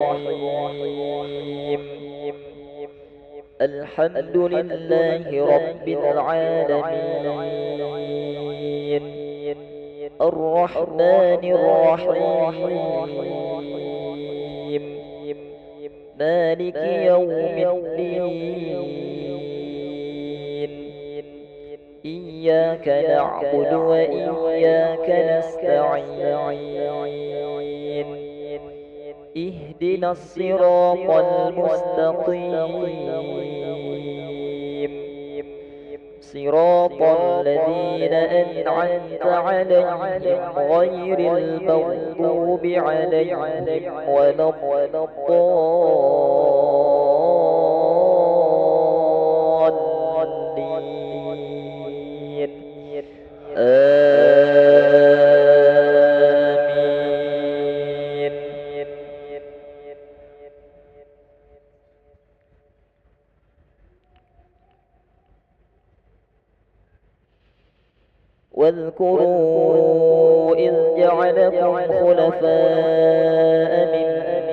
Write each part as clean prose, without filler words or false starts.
الرحيم. الحمد لله رب العالمين الرحمن الرحيم مالك يوم الدين إياك نعبد وإياك نستعين اهدنا الصراط المستقيم صراط الذين أنعمت عليهم غير المغضوب عليهم ولا الضالين آمين. واذكروا إذ جعلكم خلفاء من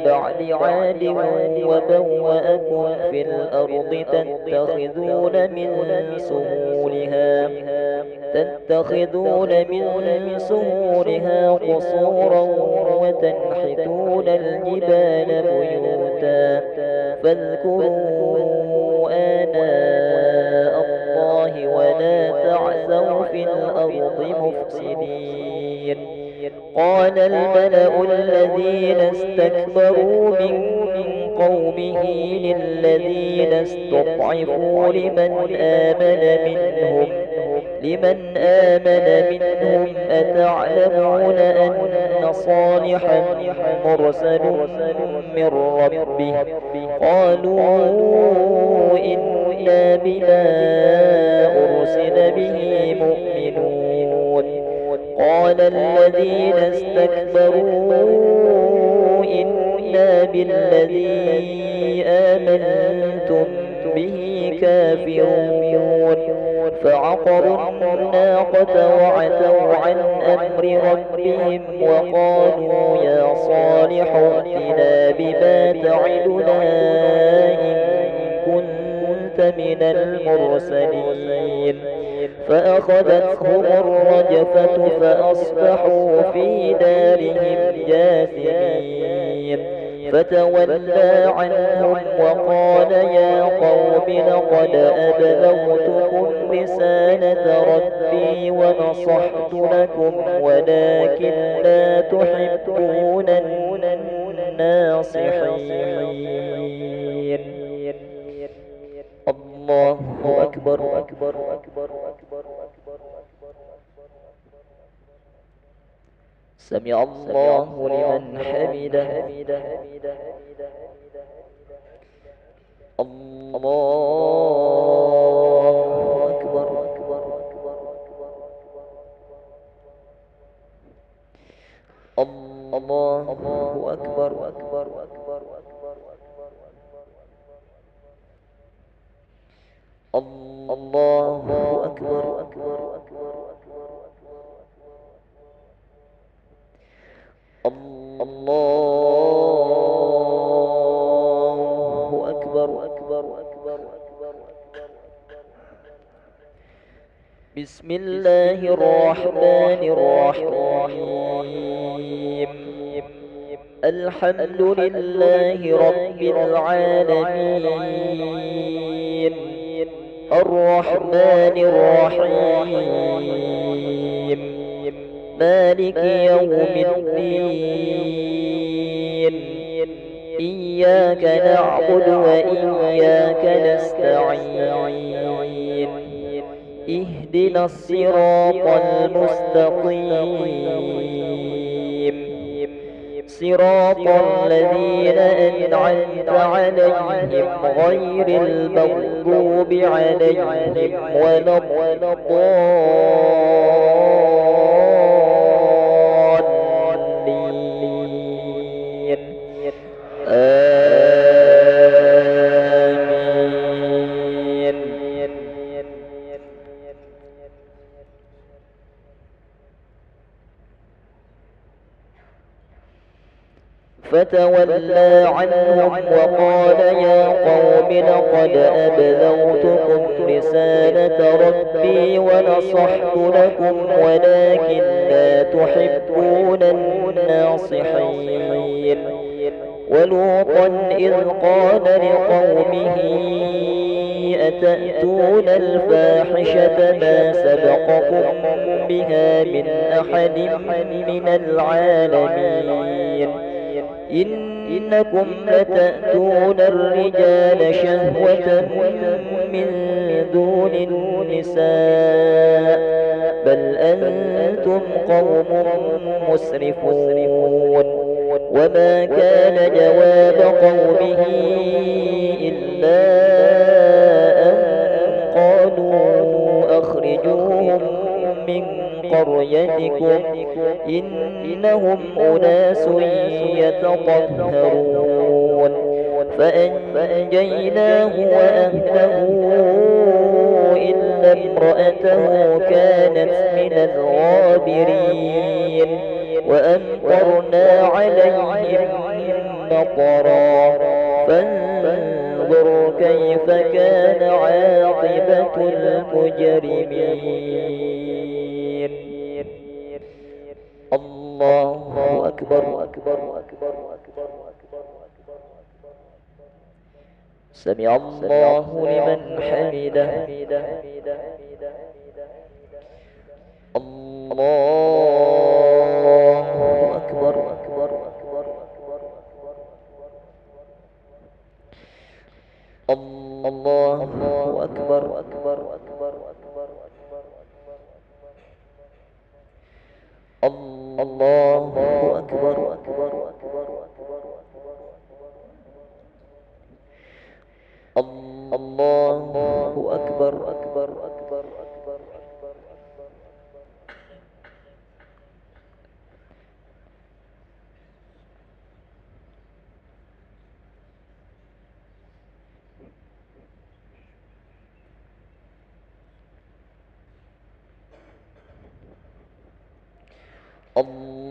بعد عاد وبوأكم في الأرض تتخذون من سهولها قصورا وتنحتون الجبال بيوتا فاذكروا آلاء الله ولا تعثوا في الأرض مفسدين. قال الملأ الذين استكبروا من قومه للذين استضعفوا لمن آمن منهم أتعلمون أن صالحا مرسل من ربه قالوا إنا بما أرسل به مؤمنون. قال الذين استكبروا إنا بالذي آمنتم به كافرون. فعقروا الناقة وعتوا عن أمر ربهم وقالوا يا صالح ائتنا بما تعدنا إن كنت من المرسلين. فأخذتهم الرجفة فأصبحوا في دارهم جاثمين. فتولى عنهم وقال يا قوم لقد أبلغتكم رسالة ربي ونصحت لكم ولكن لا تحبون الناصحين. الله أكبر. سمع الله لمن حمده. الله أكبر. الله أكبر. الله أكبر. الله أكبر. بسم الله الرحمن الرحيم. الحمد لله رب العالمين الرحمن الرحيم مالك يوم الدين إياك نعبد وإياك نستعين اهدنا الصراط المستقيم صراط الذين أنعمت عليهم غير المغضوب عليهم ولا الضالين آمين. فتولى عنهم وقال يا قوم لقد أبلغتكم رسالة ربي ونصحت لكم ولكن لا تحبون الناصحين. ولوطا إذ قال لقومه أتأتون الفاحشة ما سبقكم بها من أحد من العالمين إنكم لتأتون الرجال شهوة من دون النساء بل أنتم قوم مسرفون. وما كان جواب قومه إلا أن قالوا أخرجوهم من قريتكم إنهم أناس يتطهرون. فأنجيناه وأهله إلا امرأته كانت من الغابرين وأمطرنا عليهم مطرا فانظر كيف كان عاقبة المجرمين. الله أكبر. سمع الله لمن حمده. الله أكبر. الله أكبر. الله أكبر. الله أكبر. الله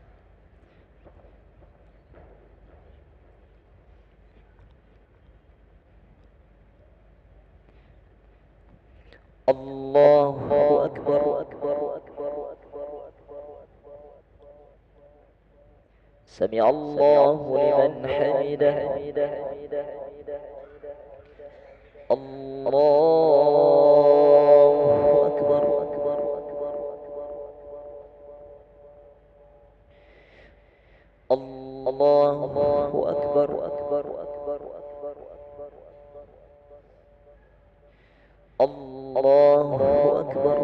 أكبر. الله أكبر. سمع الله لمن حمده. الله أكبر. الله أكبر. الله أكبر. الله أكبر.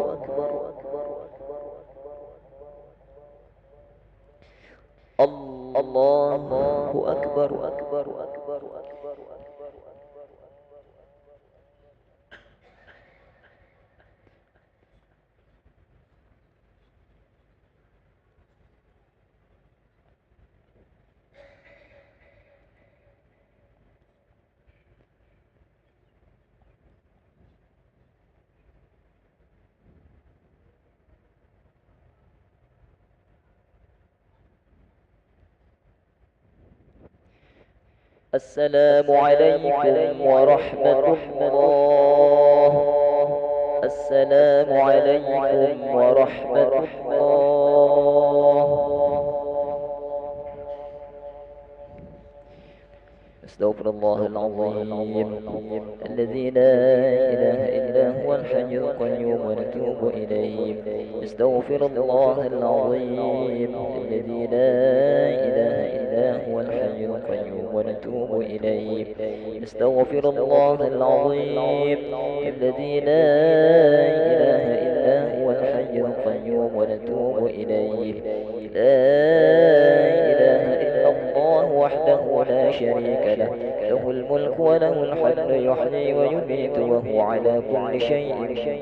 السلام عليكم ورحمة الله. السلام عليكم ورحمة الله. استغفر الله العظيم الذي لا إله إلا هو الحي القيوم ونتوب إليه. استغفر الله العظيم الذي لا إله إلا هو الحي القيوم ونتوب إليه. استغفر الله العظيم الذي لا إله إلا هو الحي القيوم ونتوب إليه. لا إله إلا الله وحده لا شريك له له الملك وله الحمد يحيي ويميت وهو على كل شيء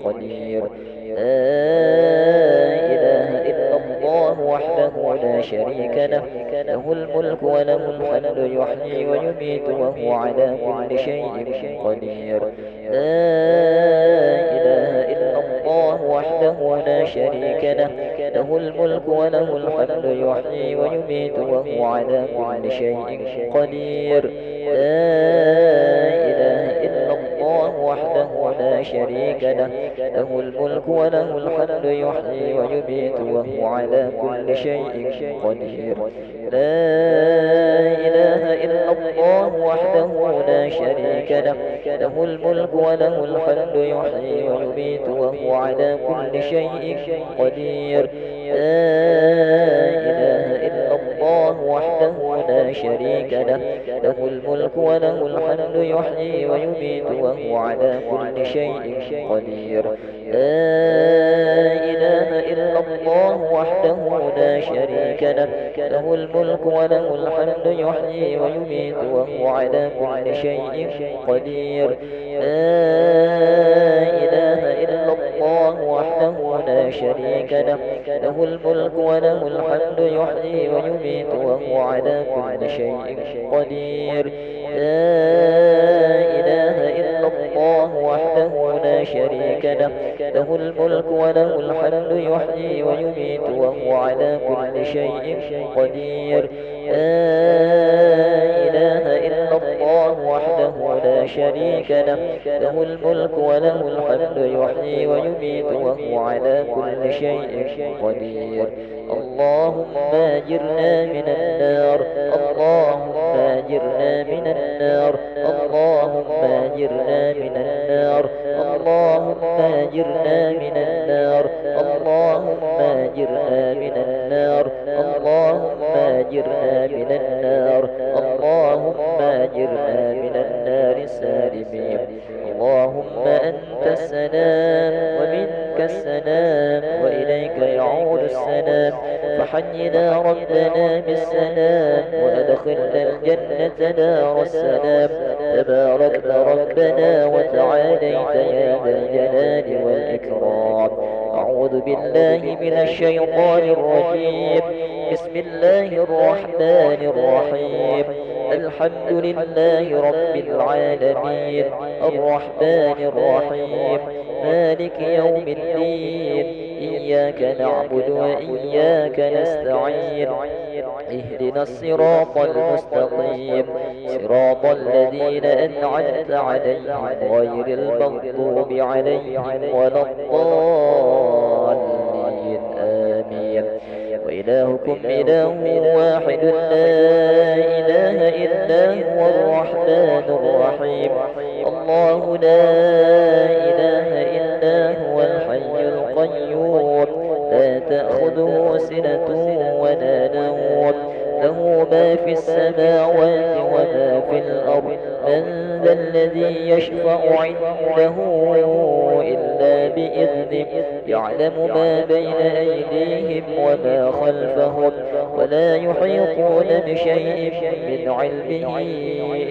قدير. لا إله إلا الله وحده لا شريك له، له الملك وله الحمد يحيي ويميت وهو على كل شيء قدير. لا إله إلا الله وحده لا شريك له، له الملك وله الحمد يحيي ويميت وهو على كل شيء قدير. لا إله إلا الله وحده لا شريك له، له الملك وله الحمد يحيي ويميت وهو على كل شيء قدير. لا إله إلا الله وحده لا شريك له، له الملك وله الحمد يحيي ويميت وهو على كل شيء قدير. لا إله إلا الله وحده لا شريك له، له الملك وله الحمد يحيي ويميت وهو على كل شيء قدير. لا إله إلا الله وحده لا شريك له، له الملك وله الحمد يحيي ويميت وهو على كل شيء قدير. لا إله إلا الله وحده لا شريك له، له الملك وله الحمد يحيي ويميت وهو على كل شيء قدير. لا إله إلا الله وحده لا شريك له، له الملك وله الحمد يحيي ويميت وهو على كل شيء قدير. لا إله إلا الله وحده لا شريك له، له الملك وله الحمد يحيي ويميت وهو على كل شيء قدير. اللهم أجرنا من النار، اللهم أجرنا من النار، اللهم أجرنا من النار، اللهم أجرنا من النار، اللهم أجرنا من النار، اللهم أجرنا من النار، اللهم أجرنا من النار السالمين. اللهم أنت السلام ومنك السلام وإليك يعود السلام، فحينا ربنا بالسلام وأدخلنا الجنة دار السلام. تباركت ربنا وتعاليت يا ذا الجلال والإكرام. أعوذ بالله من الشيطان الرجيم. بسم الله الرحمن الرحيم. الحمد لله رب العالمين، الرحمن الرحيم، مالك يوم الدين. إياك نعبد وإياك نستعين. اهدنا الصراط المستقيم، صراط الذين أنعمت عليهم غير المغضوب عليهم ولا الضالين. آمين. وإلهكم إله واحد لا إله إلا هو الرحمن الرحيم. الله لا إله إلا هو الحي القيوم، لا تأخذه سنة ولا نوم، له ما في السماوات وما في الأرض. من ذا الذي يشفع عنده إلا بإذنه، يعلم ما بين أيديهم وما خلفهم، ولا يحيطون بشيء من علمه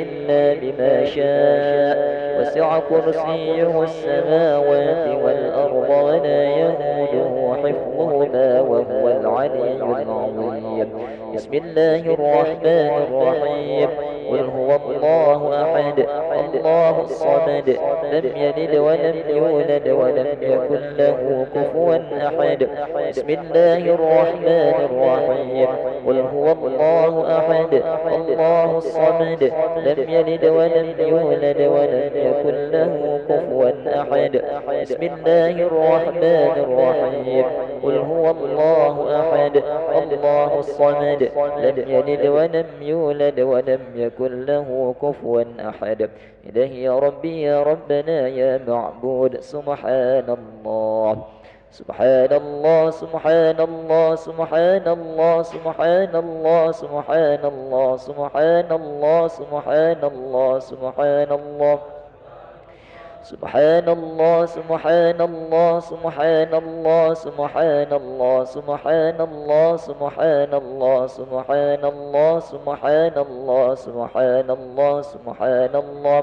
إلا بما شاء. وسع كرسيه السماوات والأرض ولا يهوده حفظهما وهو العلي العظيم. بسم الله الرحمن الرحيم. قل هو الله أحد، الله الصمد، لم يلد ولم يولد ولم يكن له كفوا أحد. بسم الله الرحمن الرحيم. قل هو الله أحد، الله الصمد، لم يلد ولم يولد ولم يكن له كفوا أحد. بسم الله الرحمن الرحيم. قل هو الله أحد، الله الصمد، لم يلد ولم يولد ولم يكن له كفوا أحد. إلهي يا ربي يا ربنا يا معبود، سبحان الله سبحان الله سبحان الله سبحان الله سبحان الله سبحان الله سبحان الله سبحان الله سبحان الله سبحان الله سبحان الله سبحان الله سبحان الله سبحان الله سبحان الله سبحان الله سبحان الله سبحان الله سبحان الله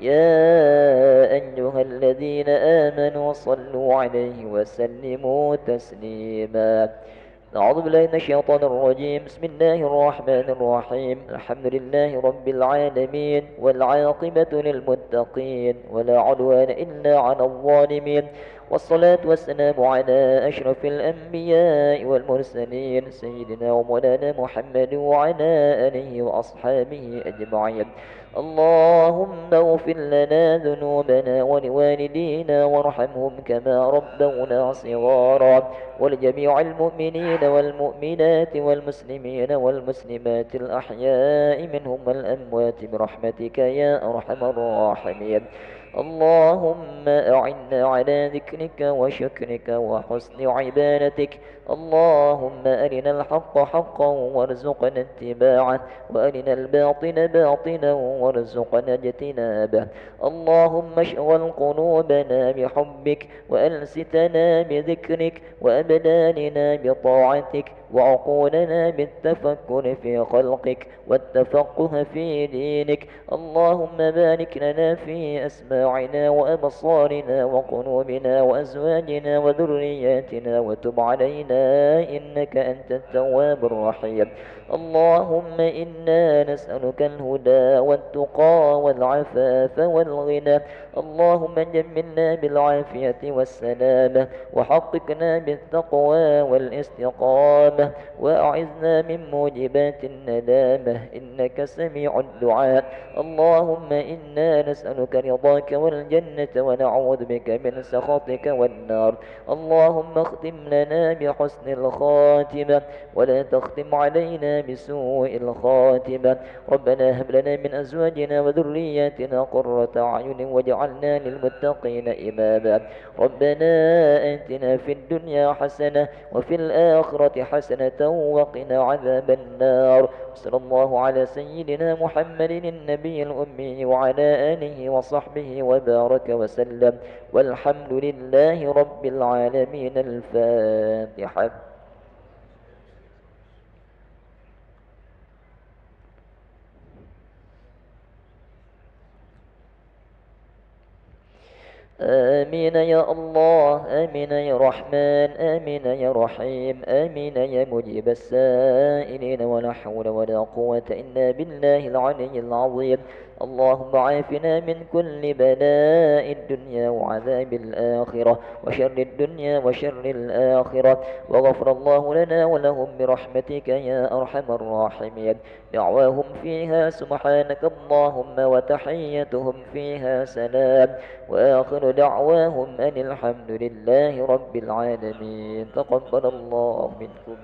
يا أيها الذين آمنوا صلوا عليه وسلموا تسليما. أعوذ بالله من الشيطان الرجيم. بسم الله الرحمن الرحيم. الحمد لله رب العالمين والعاقبة للمتقين ولا عدوان إلا على الظالمين، والصلاة والسلام على أشرف الأنبياء والمرسلين سيدنا ومولانا محمد وعلى آله وأصحابه أجمعين. اللهم اغفر لنا ذنوبنا ولوالدينا وارحمهم كما ربونا صغارا، ولجميع المؤمنين والمؤمنات والمسلمين والمسلمات الأحياء منهم والأموات برحمتك يا أرحم الراحمين. اللهم أعنا على ذكرك وشكرك وحسن عبادتك. اللهم أرنا الحق حقا وارزقنا اتباعه، وأرنا الباطل باطلا وارزقنا اجتنابه. اللهم اشغل قلوبنا بحبك وألستنا بذكرك وأبداننا بطاعتك وعقولنا بالتفكر في خلقك والتفقه في دينك. اللهم بارك لنا في أسماعنا وأبصارنا وقلوبنا وأزواجنا وذرياتنا وتب علينا إنك أنت التواب الرحيم. اللهم إنا نسألك الهدى والتقى والعفاف والغنى. اللهم جملنا بالعافية والسلامة، وحققنا بالتقوى والاستقامة، وأعذنا من موجبات الندامة إنك سميع الدعاء. اللهم إنا نسألك رضاك والجنة ونعوذ بك من سخطك والنار. اللهم اختم لنا بحسن الخاتمة ولا تختم علينا بسوء الخاتمة. ربنا هب لنا من أزواجنا وذرياتنا قرة أعين واجعلنا للمتقين إماما. ربنا آتنا في الدنيا حسنة وفي الآخرة حسنة وقنا عذاب النار. صلى الله على سيدنا محمد النبي الأمي وعلى آله وصحبه وبارك وسلم، والحمد لله رب العالمين. الفاتحة. آمين يا الله، آمين يا رحمن، آمين يا رحيم، آمين يا مجيب السائلين. ولا حول ولا قوة إلا بالله العلي العظيم. اللهم عافنا من كل بلاء الدنيا وعذاب الآخرة وشر الدنيا وشر الآخرة، وغفر الله لنا ولهم برحمتك يا أرحم الراحمين. دعواهم فيها سبحانك اللهم وتحيتهم فيها سلام، وآخر دعواهم أن الحمد لله رب العالمين. تقبل الله منكم.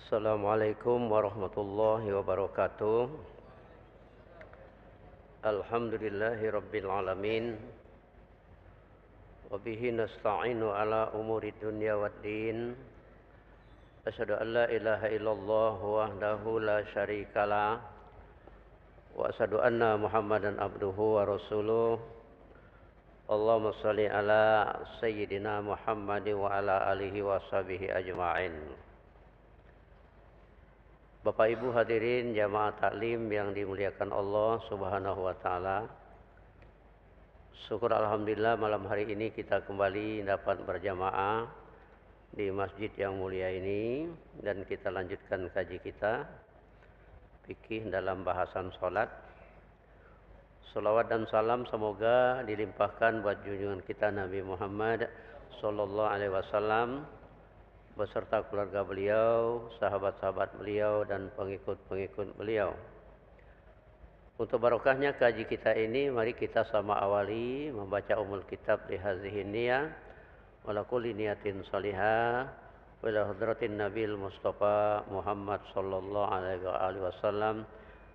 Assalamualaikum warahmatullahi wabarakatuh. Alhamdulillahi rabbil alamin. Wabihi nasta'inu ala umuri dunya waddin. Asyhadu an la ilaha illallah wahdahu la syarikalah. Wa asyhadu anna Muhammadan abduhu wa rasuluh. Allahumma shalli ala sayyidina Muhammad wa ala alihi wa sahbihi ajma'in. Bapak Ibu hadirin jamaah taklim yang dimuliakan Allah Subhanahu wa taala. Syukur alhamdulillah malam hari ini kita kembali dapat berjamaah di masjid yang mulia ini dan kita lanjutkan kaji kita fikih dalam bahasan salat. Salawat dan salam semoga dilimpahkan buat junjungan kita Nabi Muhammad sallallahu alaihi wasallam beserta keluarga beliau, sahabat-sahabat beliau dan pengikut-pengikut beliau. Untuk barokahnya kaji kita ini, mari kita sama awali membaca umul kitab li hadhihi niyah wa la kulli niyatin salihah wa ila hadratin nabil mustafa Muhammad sallallahu alaihi wasallam.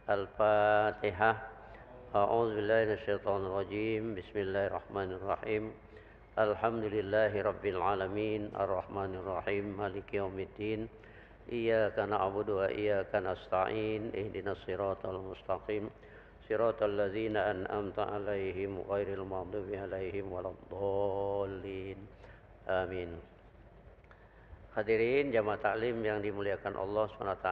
Al-Fatihah. A'udzu billahi minasyaitonir rajim. Bismillahirrahmanirrahim. Alhamdulillahi rabbil alamin arrahmanir rahim maliki yaumiddin iyyaka na'budu wa iyyaka nasta'in ihdinas siratal mustaqim siratal ladzina an'amta 'alaihim ghairil maghdubi 'alaihim waladdallin amin. Hadirin jamaah taklim yang dimuliakan Allah SWT,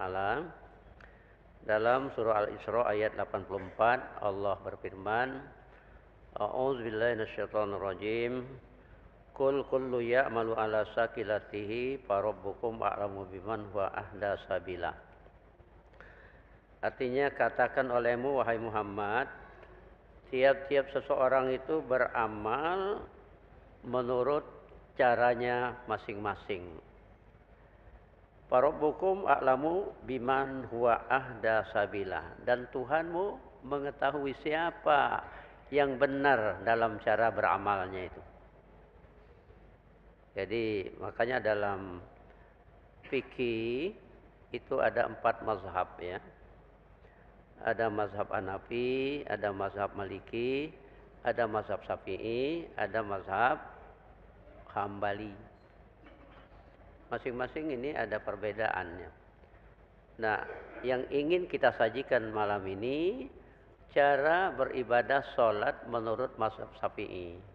dalam surah Al-Isra ayat 84 Allah berfirman, A'udzu billahi minasyaitonir rajim. Qul kullu ya'malu ala sakilatihi farabbukum a'lamu biman huwa ahda sabila. Artinya katakan olehmu wahai Muhammad, tiap-tiap seseorang itu beramal menurut caranya masing-masing. Farabbukum a'lamu biman huwa ahda sabila, dan Tuhanmu mengetahui siapa yang benar dalam cara beramalnya itu. Jadi makanya dalam fikih itu ada 4 mazhab ya. Ada mazhab Hanafi, ada mazhab Maliki, ada mazhab Syafi'i, ada mazhab Hambali. Masing-masing ini ada perbedaannya. Nah, yang ingin kita sajikan malam ini cara beribadah sholat menurut mazhab Syafi'i.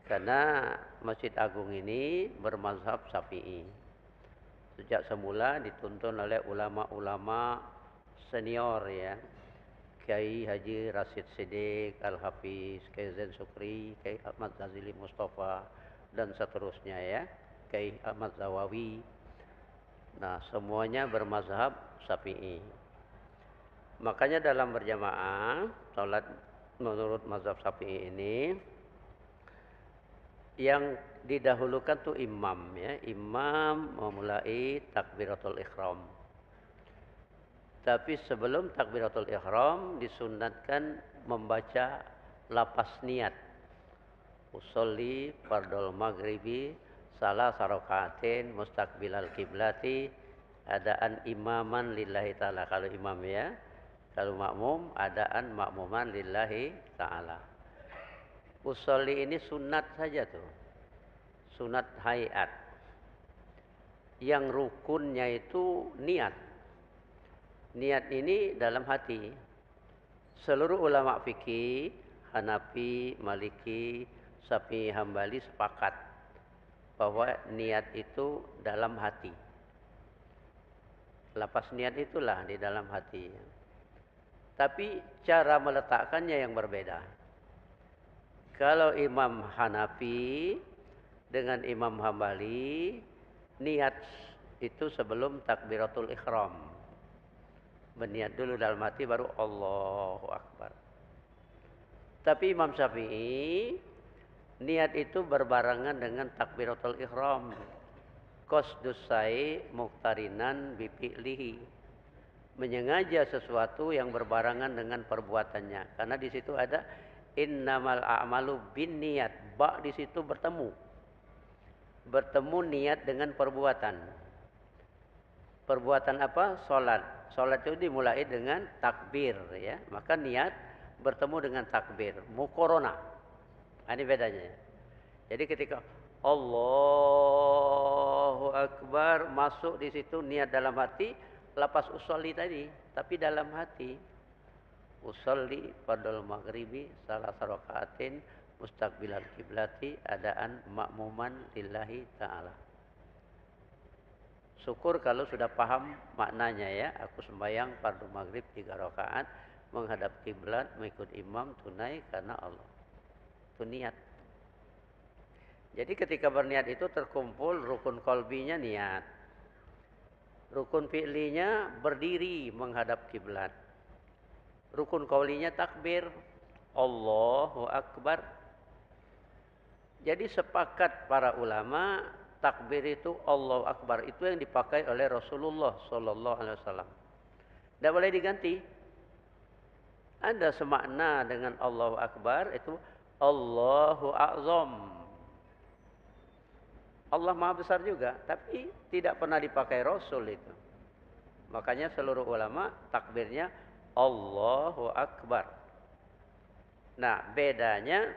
Karena Masjid Agung ini bermazhab Syafi'i. Sejak semula dituntun oleh ulama-ulama senior ya. Kiai Haji Rashid Siddiq, Al-Hafiz, Kiai Zain Sukri, Kiai Ahmad Zazili Mustafa dan seterusnya ya. Kiai Ahmad Zawawi. Nah, semuanya bermazhab Syafi'i. Makanya dalam berjamaah salat menurut mazhab Syafi'i ini yang didahulukan tuh imam ya. Imam memulai takbiratul ihram. Tapi sebelum takbiratul ihram disunatkan membaca lapas niat. Usolli fardul maghribi salah sarokaatin mustaqbilal kiblati adaan imaman lillahi ta'ala. Kalau imam ya. Kalau makmum adaan makmuman lillahi ta'ala. Usolli ini sunat saja tuh. Sunat hayat. Yang rukunnya itu niat. Niat ini dalam hati. Seluruh ulama fikih, Hanafi, Maliki, Syafi'i, Hambali sepakat bahwa niat itu dalam hati. Lapas niat itulah di dalam hati. Tapi cara meletakkannya yang berbeda. Kalau Imam Hanafi dengan Imam Hambali, niat itu sebelum takbiratul ihram. Berniat dulu dalam hati baru Allahu Akbar. Tapi Imam Syafi'i, niat itu berbarengan dengan takbiratul ihram. Qasdus sa'i muqtarinan bi fi'lihi. Menyengaja sesuatu yang berbarengan dengan perbuatannya. Karena di situ ada innamal a'malu binniyat. Ba di situ bertemu. Bertemu niat dengan perbuatan. Perbuatan apa? Salat. Salat itu dimulai dengan takbir ya. Maka niat bertemu dengan takbir, mukorona. Ini bedanya. Jadi ketika Allahu Akbar masuk di situ niat dalam hati, lepas usolli tadi, tapi dalam hati. Usolli fardul maghribi salah rakaatin mustaqbilal kiblati adaan makmuman lillahi ta'ala. Syukur kalau sudah paham maknanya ya. Aku sembahyang fardu maghrib 3 rakaat menghadap kiblat mengikut imam tunai karena Allah. Itu niat. Jadi ketika berniat itu terkumpul rukun kolbinya niat. Rukun fi'linya berdiri menghadap kiblat. Rukun qaulinya takbir. Allahu Akbar. Jadi sepakat para ulama takbir itu Allahu Akbar itu yang dipakai oleh Rasulullah sallallahu alaihi wasallam. Tidak boleh diganti. Ada semakna dengan Allahu Akbar itu Allahu A'zam. Allah Maha Besar juga, tapi tidak pernah dipakai Rasul itu. Makanya seluruh ulama takbirnya Allahu Akbar. Nah, bedanya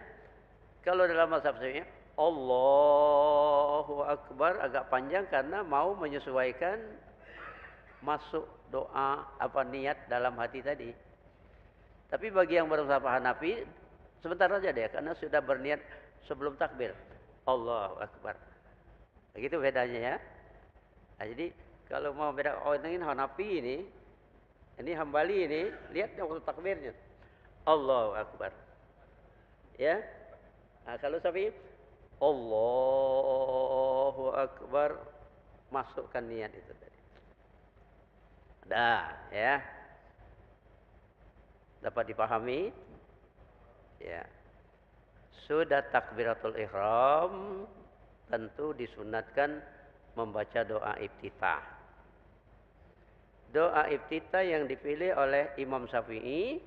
kalau dalam mazhab Syafi'i Allahu Akbar agak panjang karena mau menyesuaikan masuk doa apa niat dalam hati tadi. Tapi bagi yang berusaha Hanafi sebentar aja deh karena sudah berniat sebelum takbir. Allahu Akbar. Begitu bedanya ya. Nah, jadi kalau mau beda ini Hanafi ini Hambali ini lihat waktu takbirnya. Allahu Akbar. Ya. Nah, kalau Syafi'i Allahu Akbar masukkan niat itu tadi. Dah, ya. Dapat dipahami? Ya. Sudah takbiratul ihram tentu disunatkan membaca doa iftitah. Doa iftitah yang dipilih oleh Imam Syafi'i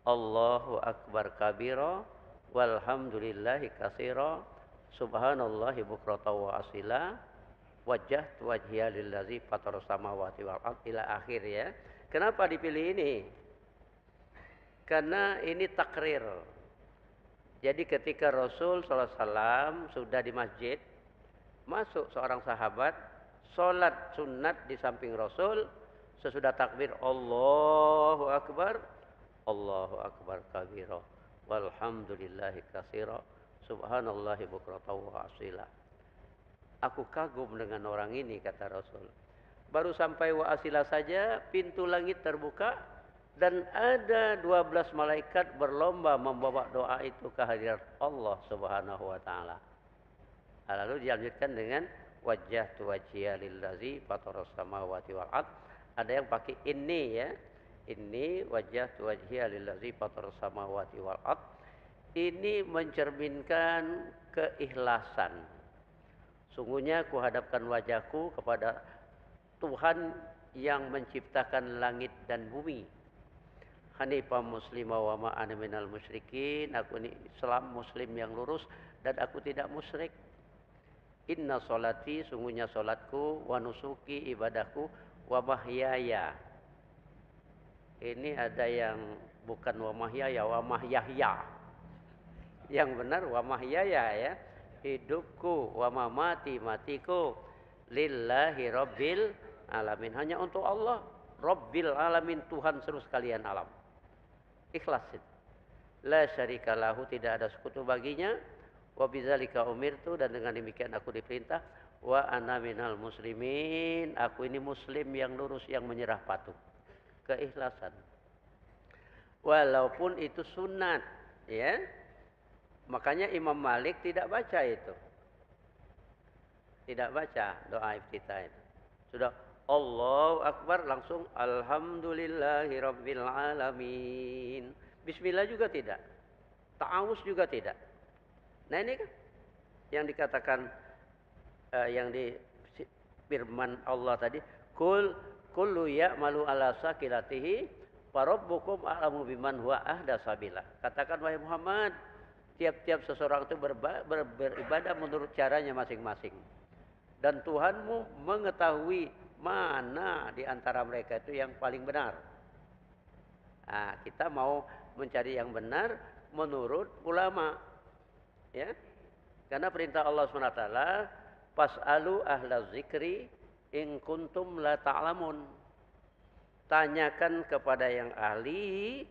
Allahu Akbar kabira walhamdulillahi katsira subhanallahi bukratan wa asila wajjahtu wajhiya lillazi fatara samawati wal ardh ila akhir ya. Kenapa dipilih ini? Karena ini takrir. Jadi ketika Rasul sallallahu alaihi wasallam sudah di masjid, masuk seorang sahabat salat sunat di samping Rasul, sesudah takbir Allahu Akbar kabira walhamdulillahi katsira subhanallahi bukratan wa asila. Aku kagum dengan orang ini kata Rasul. Baru sampai wa asila saja pintu langit terbuka dan ada 12 malaikat berlomba membawa doa itu ke hadirat Allah Subhanahu wa taala. Lalu dilanjutkan dengan wajjahtu wajhiya lillazi fataras samawati wal ardh. Ada yang pakai ini ya. Ini wajjahtu wajhiya lillazi fataras samawati wal ardh. Ini mencerminkan keikhlasan. Sungguhnya kuhadapkan wajahku kepada Tuhan yang menciptakan langit dan bumi. Hanifah muslimah wa ma ana minal musyrikin. Aku ini Islam muslim yang lurus dan aku tidak musyrik. Inna solati sungguhnya solatku wa nusuki ibadahku wa mahyaya. Ini ada yang bukan wa mahyaya wa mahyahya. Yang benar wa mahyaya ya. Hidupku wa mamati matiku lillahi rabbil alamin. Hanya untuk Allah Rabbil alamin Tuhan seluruh sekalian alam. Ikhlasin. La syarika lahu tidak ada sekutu baginya. Wa bidzalika umirtu dan dengan demikian aku diperintah. Wa ana minal muslimin. Aku ini muslim yang lurus yang menyerah patuh. Keikhlasan. Walaupun itu sunat, ya. Makanya Imam Malik tidak baca itu. Tidak baca doa iftitah itu. Sudah Allahu Akbar langsung Alhamdulillahi Rabbil Alamin. Bismillah juga tidak. Ta'awuz juga tidak. Nah ini kan yang dikatakan yang di firman Allah tadi. Kullu ya'malu ala sakilatihi farabbukum a'lamu biman huwa ahda sabila. Katakan wahai Muhammad, tiap-tiap seseorang itu beribadah menurut caranya masing-masing. Dan Tuhanmu mengetahui mana di antara mereka itu yang paling benar. Nah, kita mau mencari yang benar menurut ulama. Ya. Karena perintah Allah SWT, fas'alu ahla zikri in kuntum la ta'lamun. Tanyakan kepada yang ahli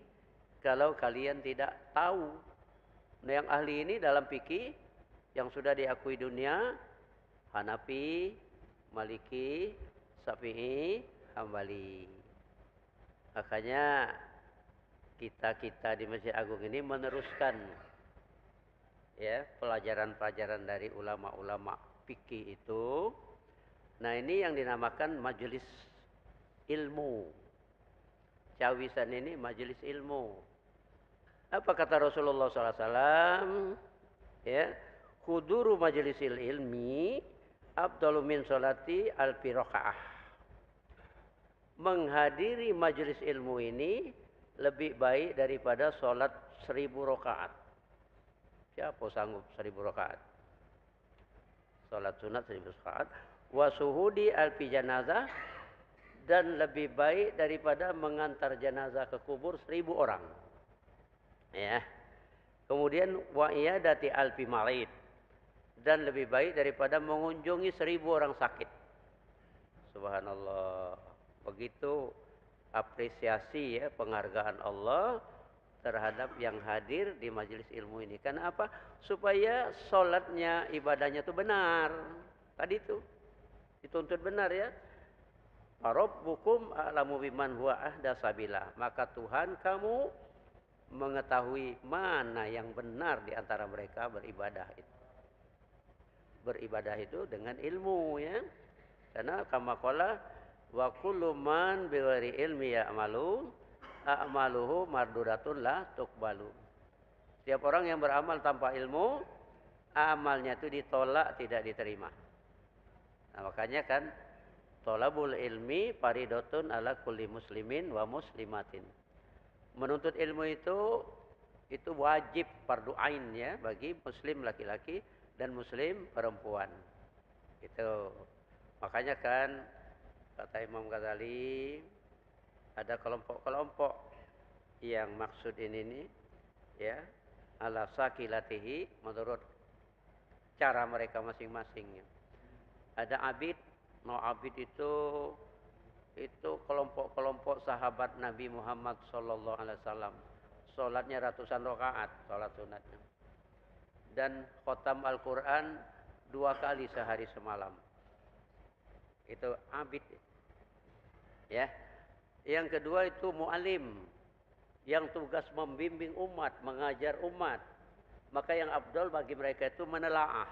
kalau kalian tidak tahu. Nah, yang ahli ini dalam fikih yang sudah diakui dunia, Hanafi, Maliki, Syafi'i, Hambali. Makanya kita di Masjid Agung ini meneruskan ya pelajaran-pelajaran dari ulama-ulama fikih itu. Nah, ini yang dinamakan majelis ilmu. Cawisan ini majelis ilmu. Apa kata Rasulullah SAW? Ya, huduru majlisil ilmi afdalu min sholati alfi rakaah. Menghadiri majelis ilmu ini lebih baik daripada sholat 1000 rakaat. Siapa sanggup 1000 rakaat? Sholat sunat 1000 rakaat. Wa suhudi alfi janazah, dan lebih baik daripada mengantar jenazah ke kubur 1000 orang. Ya. Kemudian wa iyadati alfi marid, dan lebih baik daripada mengunjungi 1000 orang sakit. Subhanallah. Begitu apresiasi ya penghargaan Allah terhadap yang hadir di majelis ilmu ini. Karena apa? Supaya sholatnya, ibadahnya itu benar. Tadi itu dituntut benar ya. Rabbukum a'lamu biman huwa ahda sabila. Maka Tuhan kamu mengetahui mana yang benar di antara mereka beribadah itu. Beribadah itu dengan ilmu ya. Karena kama qala wa kullu man bighairi ilmi ya'malu a'maluhu mardudatun la tuqbalu. Setiap orang yang beramal tanpa ilmu, amalnya itu ditolak, tidak diterima. Nah, makanya kan thalabul ilmi faridatun ala kulli muslimin wa muslimatin. Menuntut ilmu itu wajib fardu ain ya bagi muslim laki-laki dan muslim perempuan. Itu. Makanya kan kata Imam Ghazali, ada kelompok-kelompok yang maksud ini nih ya ala sakilatihi menurut cara mereka masing-masing. Ada abid, no abid itu kelompok-kelompok sahabat Nabi Muhammad sallallahu alaihi wasallam. Salatnya ratusan rakaat, salat sunatnya. Dan khotam Al-Qur'an 2 kali sehari semalam. Itu abid. Ya. Yang kedua itu mu'alim, yang tugas membimbing umat, mengajar umat. Maka yang afdal bagi mereka itu menelaah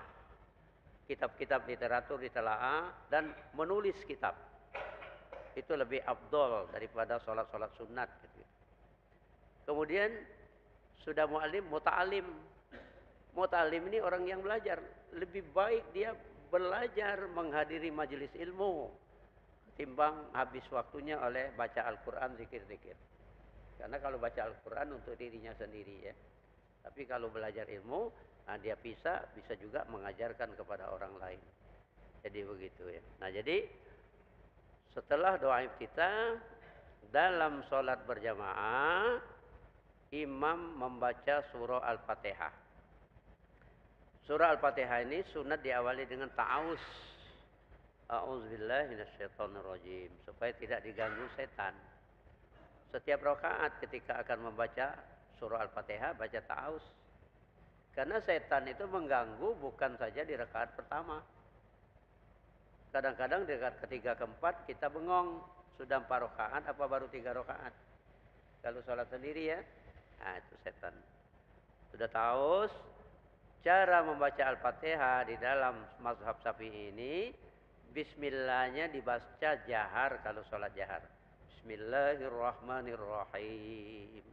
kitab-kitab literatur, ditelaah dan menulis kitab. Itu lebih afdal daripada sholat-sholat sunat. Kemudian sudah mu'alim, muta'alim. Muta'alim ini orang yang belajar. Lebih baik dia belajar menghadiri majelis ilmu timbang habis waktunya oleh baca Al-Quran, zikir-zikir. Karena kalau baca Al-Quran untuk dirinya sendiri ya. Tapi kalau belajar ilmu, nah dia bisa juga mengajarkan kepada orang lain. Jadi begitu ya. Nah jadi setelah doa kita dalam sholat berjamaah, imam membaca surah Al-Fatihah. Surah Al-Fatihah ini sunat diawali dengan ta'awuz. A'udzubillahi minasyaitonirrajim, supaya tidak diganggu setan. Setiap rakaat ketika akan membaca surah Al-Fatihah, baca ta'awuz. Karena setan itu mengganggu bukan saja di rakaat pertama. Kadang-kadang di rakaat ketiga, keempat kita bengong. Sudah 4 rakaat apa baru 3 rakaat? Kalau sholat sendiri ya, nah itu setan. Sudah ta'awuz. Cara membaca Al-Fatihah di dalam mazhab Syafi'i ini, bismillahnya dibaca jahar kalau sholat jahar. Bismillahirrahmanirrahim.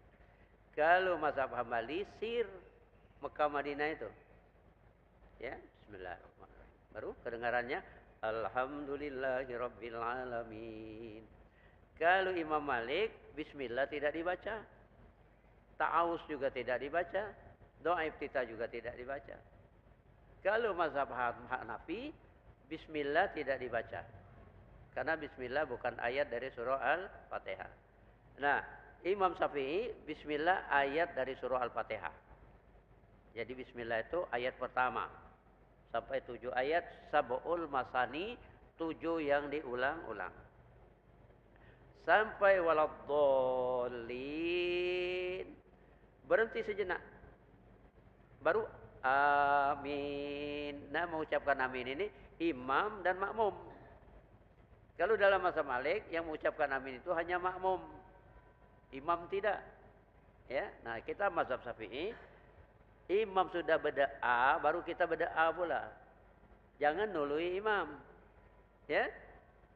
Kalau mazhab Hambali sir, Mekah Madinah itu. Ya, bismillahirrahmanirrahim. Baru kedengarannya alhamdulillahirabbil alamin. Kalau Imam Malik bismillah tidak dibaca. Ta'awuz juga tidak dibaca. Doa iftitah juga tidak dibaca. Kalau mazhab Hanafi bismillah tidak dibaca. Karena bismillah bukan ayat dari surah Al-Fatihah. Nah, Imam Syafi'i bismillah ayat dari surah Al-Fatihah. Jadi bismillah itu ayat pertama. Sampai 7 ayat. Sab'ul masani, 7 yang diulang-ulang. Sampai waladdallin. Berhenti sejenak. Baru amin. Nah, mengucapkan amin ini imam dan makmum. Kalau dalam mazhab Malik yang mengucapkan amin itu hanya makmum. Imam tidak. Ya. Nah, kita mazhab Syafi'i, imam sudah berdoa, baru kita berdoa pula. Jangan nului imam. Ya.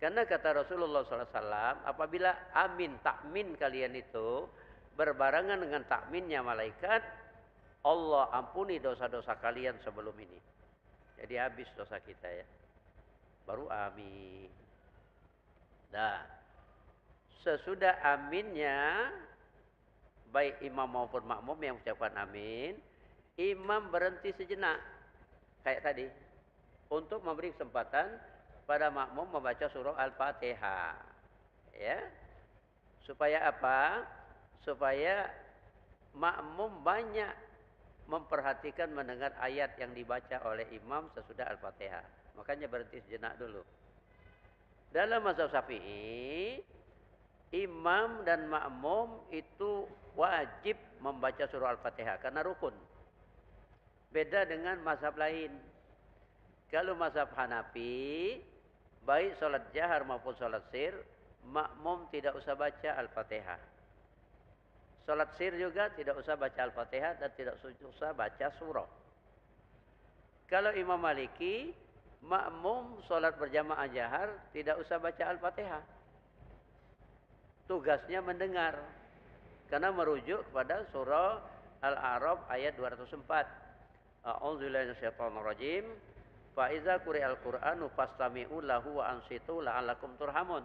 Karena kata Rasulullah SAW, apabila amin, takmin kalian itu berbarengan dengan takminnya malaikat, Allah ampuni dosa-dosa kalian sebelum ini. Jadi habis dosa kita ya. Baru amin. Nah, sesudah aminnya, baik imam maupun makmum yang mengucapkan amin, imam berhenti sejenak. Kayak tadi. Untuk memberi kesempatan pada makmum membaca surah Al-Fatihah. Ya. Supaya apa? Supaya makmum banyak memperhatikan mendengar ayat yang dibaca oleh imam sesudah Al-Fatihah. Makanya berhenti sejenak dulu. Dalam mazhab Syafi'i, imam dan makmum itu wajib membaca surah Al-Fatihah karena rukun. Beda dengan mazhab lain. Kalau mazhab Hanafi, baik sholat jahar maupun sholat sir, makmum tidak usah baca Al-Fatihah. Sholat sir juga tidak usah baca Al-Fatihah dan tidak usah baca surah. Kalau Imam Maliki, makmum sholat berjamaah jahar tidak usah baca Al-Fatihah. Tugasnya mendengar. Karena merujuk kepada surah Al-A'raf ayat 204. A'udzubillahi minasyaitonirrajim. Fa iza quri'al Qur'anu fastami'u lahu wa ansitu la'allakum turhamun.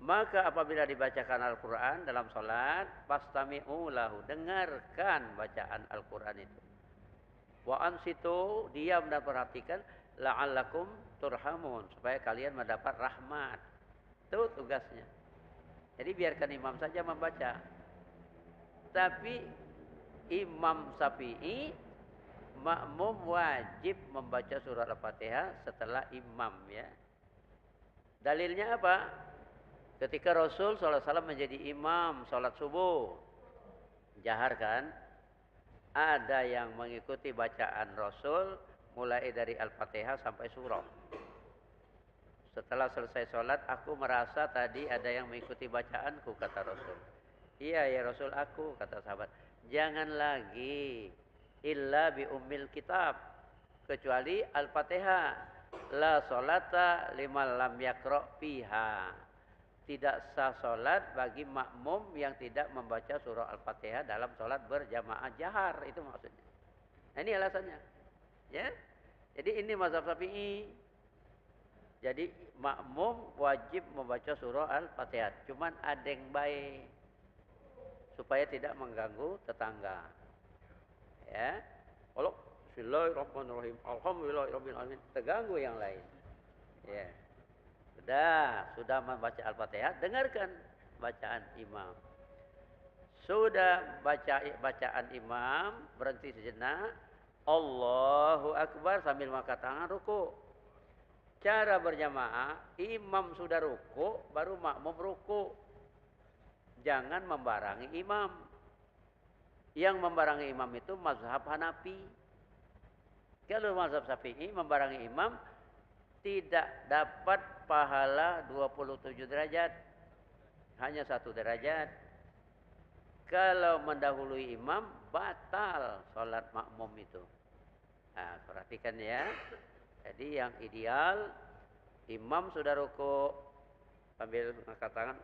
Maka apabila dibacakan Al-Quran dalam salat, fastami'u lahu, dengarkan bacaan Al-Quran itu. Wa ansitu, diam dan perhatikan, la'allakum turhamun, supaya kalian mendapat rahmat. Itu tugasnya. Jadi biarkan imam saja membaca. Tapi Imam Syafi'i, makmum wajib membaca surah Al-Fatihah setelah imam ya. Dalilnya apa? Ketika Rasul SAW menjadi imam sholat subuh, jahar kan, ada yang mengikuti bacaan Rasul mulai dari Al-Fatihah sampai surah. Setelah selesai sholat, aku merasa tadi ada yang mengikuti bacaanku, kata Rasul. Iya ya Rasul, aku, kata sahabat. Jangan lagi, illa bi ummil kitab, kecuali Al-Fatihah. La sholata liman lam yakra' fiha. Tidak sah sholat bagi makmum yang tidak membaca surah Al-Fatihah dalam sholat berjamaah jahar. Itu maksudnya. Nah, ini alasannya. Ya. Jadi ini mazhab Syafi'i. Jadi makmum wajib membaca surah Al-Fatihah. Cuman ada yang baik. Supaya tidak mengganggu tetangga. Ya. Kalau bismillahirrahmanirrahim, alhamdulillahirrahmanirrahim, terganggu yang lain. Ya. Sudah membaca Al-Fatihah, dengarkan bacaan imam. Sudah baca bacaan imam, berhenti sejenak, Allahu Akbar sambil mengangkat tangan ruku. Cara berjamaah, imam sudah ruku, baru makmum ruku. Jangan membarangi imam. Yang membarangi imam itu mazhab Hanafi. Kalau mazhab Syafi'i membarangi imam tidak dapat pahala 27 derajat. Hanya 1 derajat. Kalau mendahului imam, batal sholat makmum itu. Nah, perhatikan ya. Jadi yang ideal, imam sudah ruku, sambil mengangkat tangan,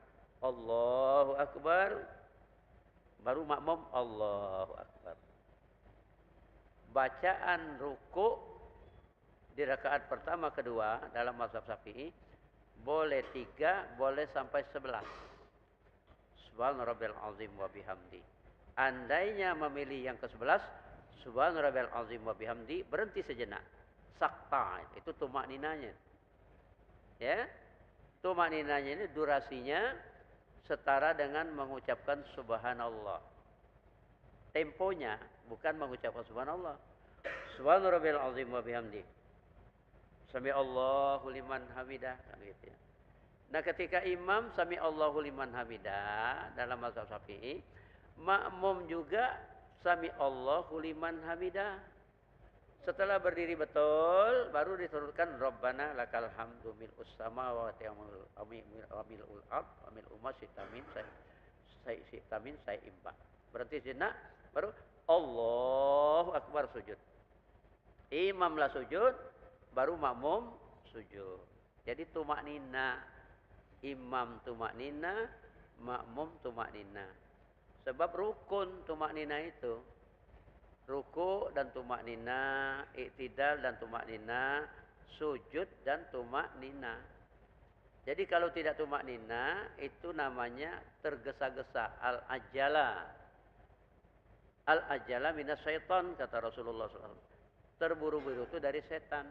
Allahu Akbar. Baru makmum, Allahu Akbar. Bacaan ruku di rakaat pertama kedua dalam mazhab Syafi'i boleh 3, boleh sampai 11. Subhana rabbiyal azim wa bihamdi. Andainya memilih yang ke-11, Subhana rabbiyal azim wa bihamdi, berhenti sejenak. Sakta, itu tumak ninanya. Ya. Tumakninanya ini durasinya setara dengan mengucapkan subhanallah. Temponya bukan mengucapkan subhanallah. Subhanarabbiyal azim wa bihamdi. Sami Allahu liman hamidah, kan gitu ya. Nah, ketika imam sami Allahu liman hamidah dalam mazhab Syafi'i, makmum juga sami Allahu liman hamidah. Setelah berdiri betul, baru diturunkan Rabbana lakal hamdu mil'us samawati wa mil'ul ard wa mil'u ma syi'ta min syai'in ba'd. Berarti jenak baru Allahu akbar sujud. Imamlah sujud, baru makmum sujud. Jadi tumaknina, imam tumaknina, makmum tumaknina. Sebab rukun tumaknina itu, ruku dan tumaknina, iktidal dan tumaknina, sujud dan tumaknina. Jadi kalau tidak tumaknina, itu namanya tergesa-gesa, al-ajala. Al-ajala minas syaitan, kata Rasulullah SAW. Terburu-buru itu dari setan.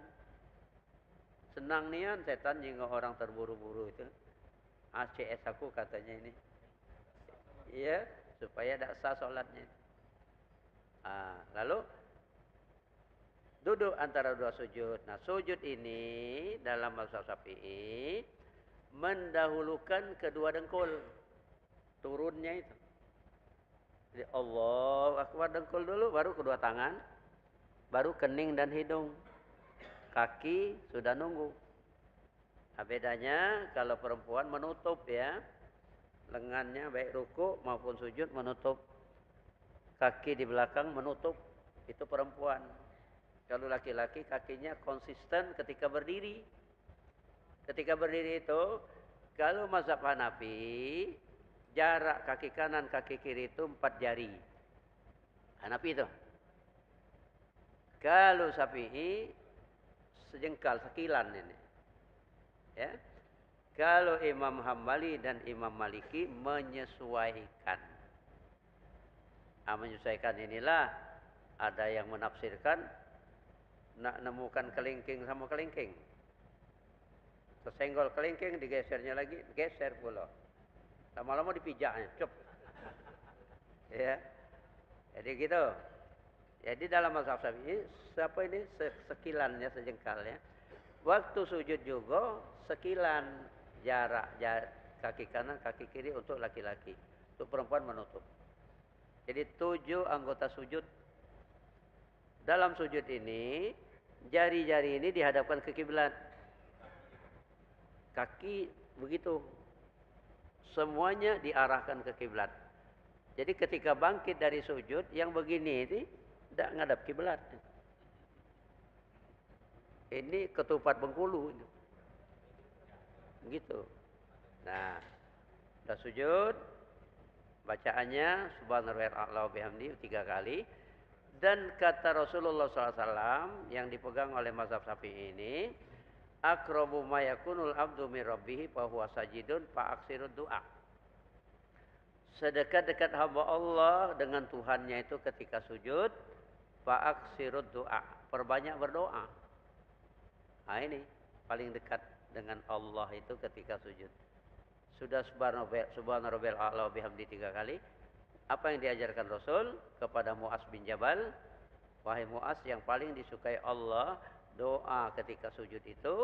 Senang nian setan jika orang terburu-buru itu. ACS aku katanya ini. Iya, supaya tidak sah sholatnya. Lalu duduk antara dua sujud. Nah, sujud ini dalam mazhab Syafi'i mendahulukan kedua dengkul. Turunnya itu. Jadi Allahu Akbar dengkul dulu, baru kedua tangan, baru kening dan hidung. Kaki sudah nunggu. Nah, bedanya kalau perempuan menutup ya. Lengannya baik ruku maupun sujud menutup. Kaki di belakang menutup. Itu perempuan. Kalau laki-laki kakinya konsisten ketika berdiri. Ketika berdiri itu, kalau mazhab Hanafi, jarak kaki kanan kaki kiri itu 4 jari. Hanafi itu. Kalau Syafi'i sejengkal, sekilan ini. Ya. Kalau Imam Hambali dan Imam Maliki menyesuaikan. Menyesuaikan inilah ada yang menafsirkan nak nemukan kelingking sama kelingking. Tersenggol kelingking, digesernya lagi, geser pula. Lama-lama dipijaknya, cep. Ya. Jadi gitu. Jadi dalam mazhab Syafi'i, siapa ini sekilannya, sejengkalnya. Waktu sujud juga sekilan jarak kaki kanan, kaki kiri untuk laki-laki. Untuk perempuan menutup. Jadi 7 anggota sujud. Dalam sujud ini, jari-jari ini dihadapkan ke kiblat. Kaki begitu. Semuanya diarahkan ke kiblat. Jadi ketika bangkit dari sujud, yang begini ini tidak ngadap kiblat. Ini ketupat Bengkulu. Begitu. Nah, sudah sujud. Bacaannya subhanallah wa bihamdi 3 kali. Dan kata Rasulullah SAW yang dipegang oleh mazhab Syafi'i ini, aqrabu ma yakunul abdu min rabbih fa huwa sajidun fa aksirud du'a. Sedekat-dekat hamba Allah dengan Tuhannya itu ketika sujud, fa aksirud du'a. Perbanyak berdoa. Nah, ini paling dekat dengan Allah itu ketika sujud. Sudah subhanarabbiyal a'la wa bihamdi 3 kali. Apa yang diajarkan Rasul kepada Mu'az bin Jabal? Wahai Mu'az, yang paling disukai Allah doa ketika sujud itu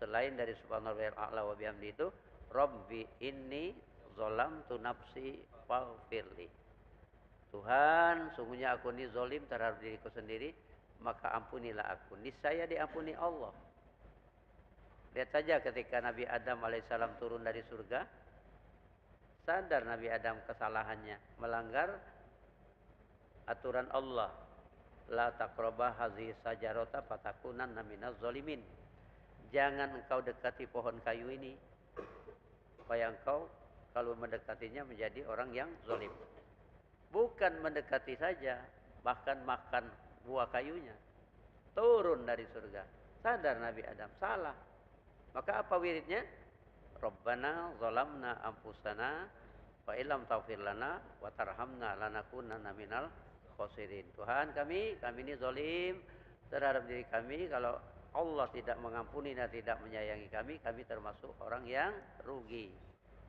selain dari subhanarabbiyal a'la wa bihamdi itu, Rabbi inni zalamtu nafsi faghfirli. Tuhan, sungguhnya aku ini zalim terhadap diriku sendiri, maka ampunilah aku. Niscaya diampuni Allah. Lihat saja ketika Nabi Adam alaihissalam turun dari surga, sadar Nabi Adam kesalahannya, melanggar aturan Allah. La taqrabah hazihi sajarata fatakunanna minaz zalimin. Jangan engkau dekati pohon kayu ini, supaya engkau kalau mendekatinya menjadi orang yang zalim. Bukan mendekati saja, bahkan makan buah kayunya. Turun dari surga. Sadar Nabi Adam, salah. Maka apa wiridnya? Rabbana zalamna anfusana fa illam taghfir lana wa tarhamna lanakunanna minal khosirin. Tuhan kami ini zalim terhadap diri kami. Kalau Allah tidak mengampuni dan tidak menyayangi kami termasuk orang yang rugi.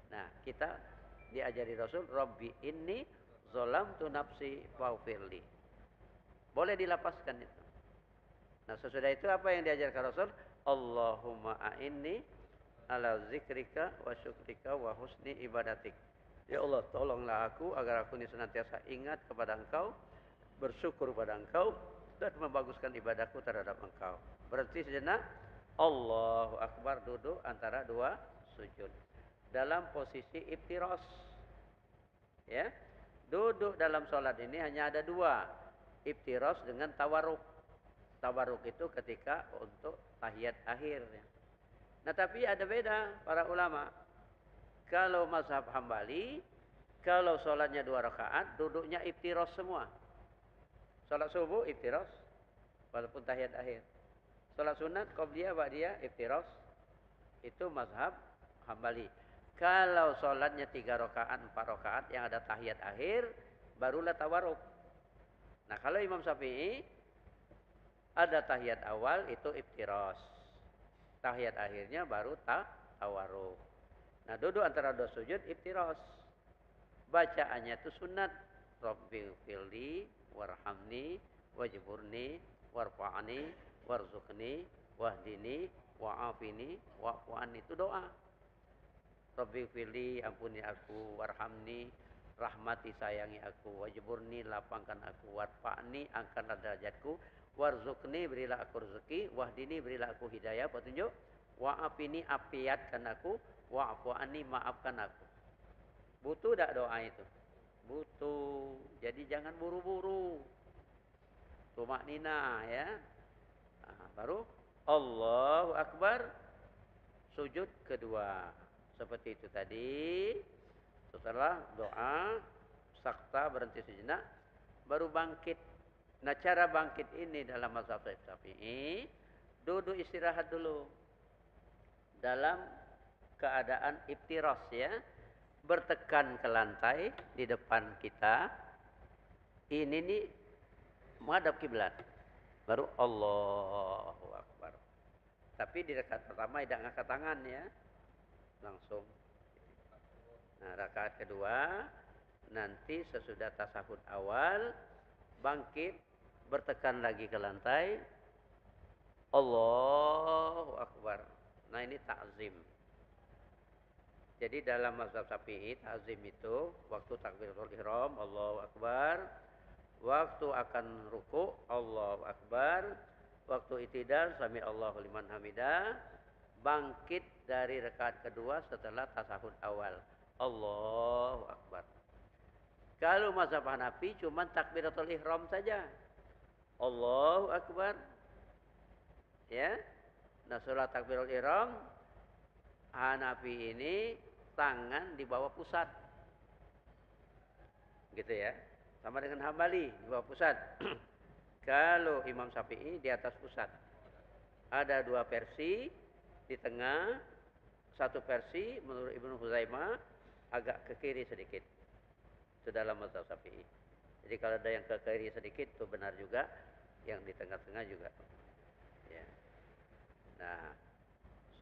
Nah, kita diajari Rasul, Rabbi inni zalamtu nafsi faghfirli. Boleh dilapaskan itu. Nah, sesudah itu apa yang diajarkan Rasul? Allahumma a'inni ala zikrika wa syukrika wa husni ibadatik. Ya Allah, tolonglah aku agar aku ini senantiasa ingat kepada Engkau, bersyukur pada Engkau, dan membaguskan ibadahku terhadap Engkau. Berhenti sejenak, Allahu Akbar, duduk antara dua sujud. Dalam posisi iftiras. Ya. Duduk dalam sholat ini hanya ada dua. Iftiras dengan tawarruk. Tawarruk itu ketika untuk tahiyat akhir. Nah, tapi ada beda para ulama. Kalau mazhab Hambali, kalau sholatnya 2 rakaat, duduknya iftiras semua. Sholat subuh iftiras, walaupun tahiyat akhir. Sholat sunat, qobliyah, ba'diyah, iftiras. Itu mazhab Hambali. Kalau sholatnya 3 rakaat, 4 rakaat yang ada tahiyat akhir, barulah tawarruk. Nah, kalau Imam Syafi'i, ada tahiyat awal itu iftiras. Tahiyat akhirnya baru tawarruk. Nah, duduk antara dua sujud iftiras. Bacaannya itu sunat. Rabbighfirli warhamni wajburni warfa'ni warzuqni wahdini wa'afini wa'fu anni, itu doa. Rabbighfirli, ampuni aku, warhamni, rahmati sayangi aku, wajburni, lapangkan aku, warfa'ni, angkatlah derajatku, warzuqni, berilah aku rezeki, wahdini, berilah aku hidayah, petunjuk, wa'afini, apiatkan aku, wa'fu anni, maafkan aku. Butuh tak doa itu? Butuh. Jadi jangan buru-buru. Tumakninah ya. Nah, baru Allahu Akbar, sujud kedua. Seperti itu tadi. Setelah doa, sakta, berhenti sejenak, baru bangkit. Nah, cara bangkit ini dalam mazhab Syafi'i, duduk istirahat dulu. Dalam keadaan iftiras ya. Bertekan ke lantai di depan kita. Ini nih menghadap kiblat. Baru Allahu Akbar. Tapi di rakaat pertama tidak ngangkat tangan ya. Langsung. Nah, rakaat kedua nanti sesudah tasahud awal bangkit, bertekan lagi ke lantai. Allahu Akbar. Nah, ini ta'zim. Jadi dalam mazhab Syafi'i, ta'zim itu waktu takbiratul ihram, Allahu Akbar. Waktu akan ruku, Allahu Akbar. Waktu i'tidal, sami Allahu liman hamidah. Bangkit dari rakaat kedua setelah tasahud awal, Allahu Akbar. Kalau mazhab Hanafi cuma takbiratul ihram saja, Allahu Akbar. Ya. Nah, setelah takbiratul ihram, Hanafi ini tangan di bawah pusat. Gitu ya. Sama dengan Hambali di bawah pusat. Kalau Imam Syafi'i di atas pusat. Ada dua versi di tengah. Satu versi menurut Ibnu Huzaimah agak ke kiri sedikit. Itu dalam mazhab Syafi'i. Jadi kalau ada yang ke kiri sedikit itu benar juga, yang di tengah-tengah juga. Ya. Nah,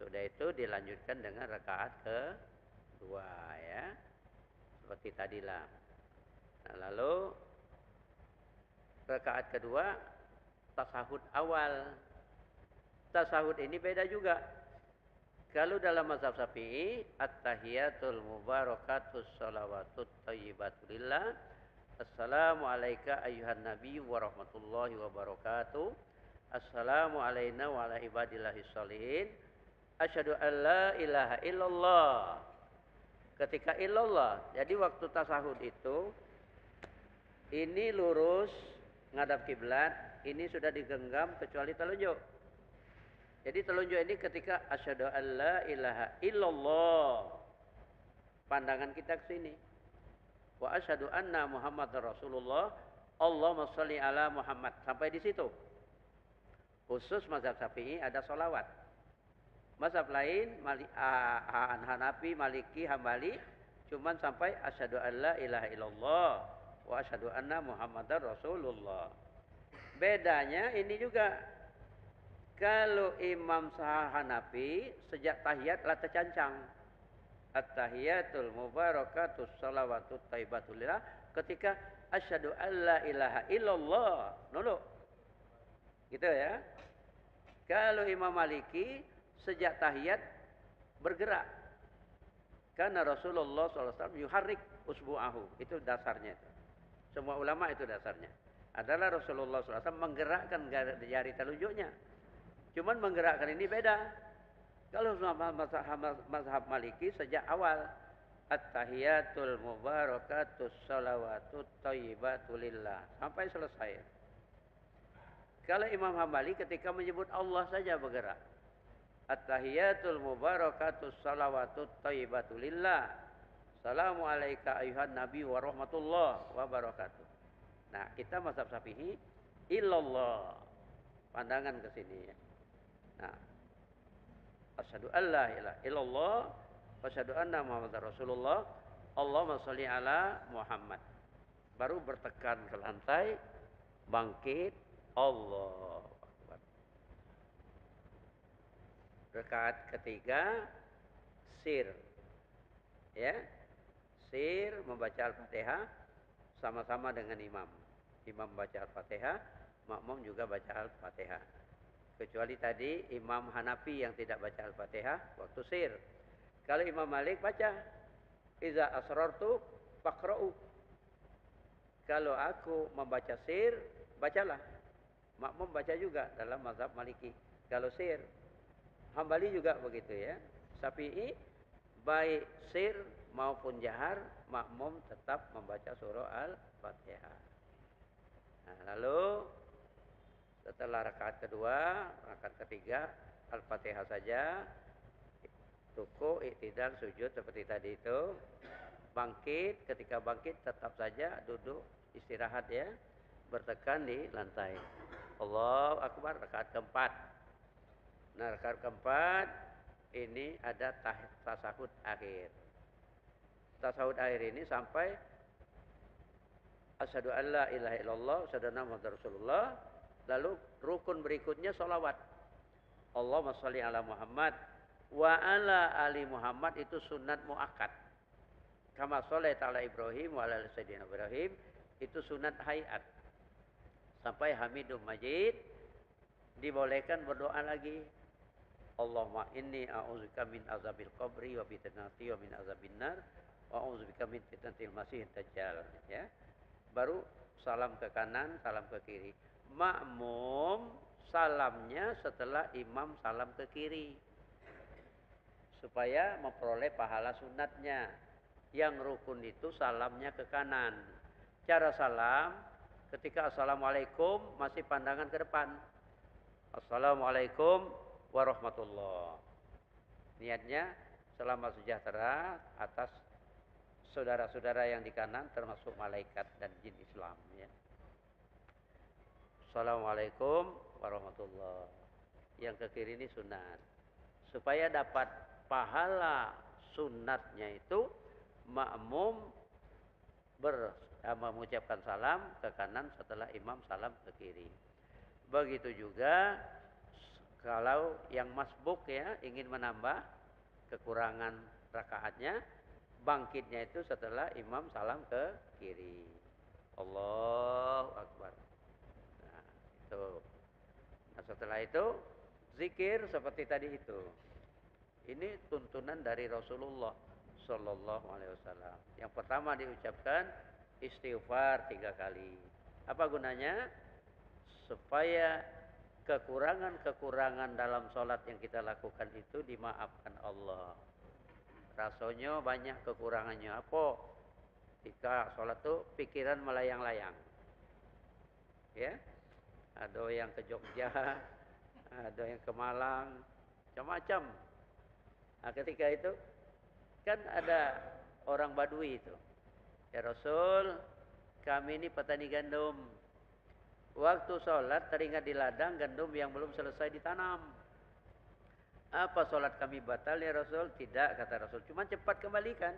sudah itu dilanjutkan dengan rakaat kedua ya. Seperti tadilah. Nah, lalu rakaat kedua tasahud awal. Tasahud ini beda juga. Kalau dalam mazhab Syafi'i, at-tahiyatul mubarakatus shalawatut thayyibatul lillah. Assalamu alayka ayyuhan nabiy wa rahmatullahi wa barakatuh. Assalamu alayna wa ala ibadillahis shalihin. Asyhadu an la ilaha illallah. Ketika illallah, jadi waktu tasahud itu ini lurus ngadap kiblat, ini sudah digenggam kecuali telunjuk. Jadi telunjuk ini ketika asyhadu an la ilaha illallah. Pandangan kita ke sini. Wa asyhadu anna Muhammadar Rasulullah. Allahumma shalli ala Muhammad. Sampai di situ. Khusus mazhab Syafi'i ada sholawat. Mazhab lain, Hanafi, Maliki, Hambali, cuman sampai asyhadu an la ilaha illallah wa asyhadu anna Muhammadar Rasulullah. Bedanya ini juga. Kalau imam Hanafi sejak tahiyat lah tercancang. At-tahiyatul mubarakatus salawatut thayyibatulillah ketika asyhadu alla ilaha illallah. Nolo. Gitu ya. Kalau Imam Maliki sejak tahiyat bergerak. Karena Rasulullah SAW yuharrik usbu'ahu. Itu dasarnya itu. Semua ulama itu dasarnya. Adalah Rasulullah SAW menggerakkan jari telunjuknya. Cuman menggerakkan ini beda. Kalau mazhab Maliki sejak awal. At-tahiyatul mubarakatus salawatut thayyibatulillah. Sampai selesai. Kalau Imam Hambali ketika menyebut Allah saja bergerak. At-tahiyatul mubarakatus salawatut thayyibatulillah. Assalamu alayka ayuhan nabi wa rahmatullah wa barakatuh. Nah, kita mazhab Syafi'i illallah. Pandangan ke sini ya. Nah, asyhadu alla ilaha illallah wa asyhadu anna muhammadar rasulullah. Allahumma shalli ala Muhammad. Baru bertekan ke lantai, bangkit, Allah. Rakaat ketiga sir. Ya. Sir membaca Al-Fatihah sama-sama dengan imam. Imam baca Al-Fatihah, makmum juga baca Al-Fatihah. Kecuali tadi Imam Hanafi yang tidak baca Al-Fatihah waktu sir. Kalau Imam Malik baca iza asrartu faqra'u. Kalau aku membaca sir, bacalah. Makmum baca juga dalam mazhab Maliki. Kalau sir, Hambali juga begitu ya. Syafi'i baik sir maupun jahar, makmum tetap membaca surah Al-Fatihah. Nah, lalu setelah rakaat kedua, rakaat ketiga, Al-Fatihah saja. Ruku, i'tidal, sujud seperti tadi itu. Bangkit, ketika bangkit tetap saja duduk istirahat ya. Bertekan di lantai. Allahu Akbar, rakaat keempat. Nah, rakaat keempat ini ada tasahud akhir. Tasahud akhir ini sampai asyhadu alla ilaha illallah, asyhadu anna muhammadar rasulullah. Lalu rukun berikutnya sholawat. Allahumma sholli ala Muhammad wa ala ali Muhammad itu sunat muakkad. Kama sholaita ala Ibrahim wa ala sayyidina Ibrahim itu sunat hayat. Sampai Hamidum Majid dibolehkan berdoa lagi. Allahumma inni a'udzubika min azabil qabri wa fitnati wa min azabin nar wa a'udzubika min fitnatil masiihid dajjal ya. Baru salam ke kanan, salam ke kiri. Makmum salamnya setelah imam salam ke kiri. Supaya memperoleh pahala sunatnya. Yang rukun itu salamnya ke kanan. Cara salam ketika assalamualaikum masih pandangan ke depan. Assalamualaikum warahmatullah. Niatnya selamat sejahtera atas saudara-saudara yang di kanan termasuk malaikat dan jin Islam ya. Assalamualaikum warahmatullah. Yang ke kiri ini sunat. Supaya dapat pahala sunatnya itu makmum mengucapkan salam ke kanan setelah imam salam ke kiri. Begitu juga kalau yang masbuk ya ingin menambah kekurangan rakaatnya, bangkitnya itu setelah imam salam ke kiri. Allahu Akbar. Nah, itu. Nah, setelah itu zikir seperti tadi itu. Ini tuntunan dari Rasulullah Sallallahu Alaihi Wasallam. Yang pertama diucapkan istighfar 3 kali. Apa gunanya? Supaya kekurangan-kekurangan dalam sholat yang kita lakukan itu dimaafkan Allah. Rasanya banyak kekurangannya. Apa? Jika sholat itu pikiran melayang-layang. Ya, ada yang ke Jogja, ada yang ke Malang, macam-macam. Nah, ketika itu kan ada orang Badui itu. Ya Rasul, kami ini petani gandum. Waktu sholat teringat di ladang gandum yang belum selesai ditanam. Apa sholat kami batal ya Rasul? Tidak, kata Rasul. Cuma cepat kembalikan.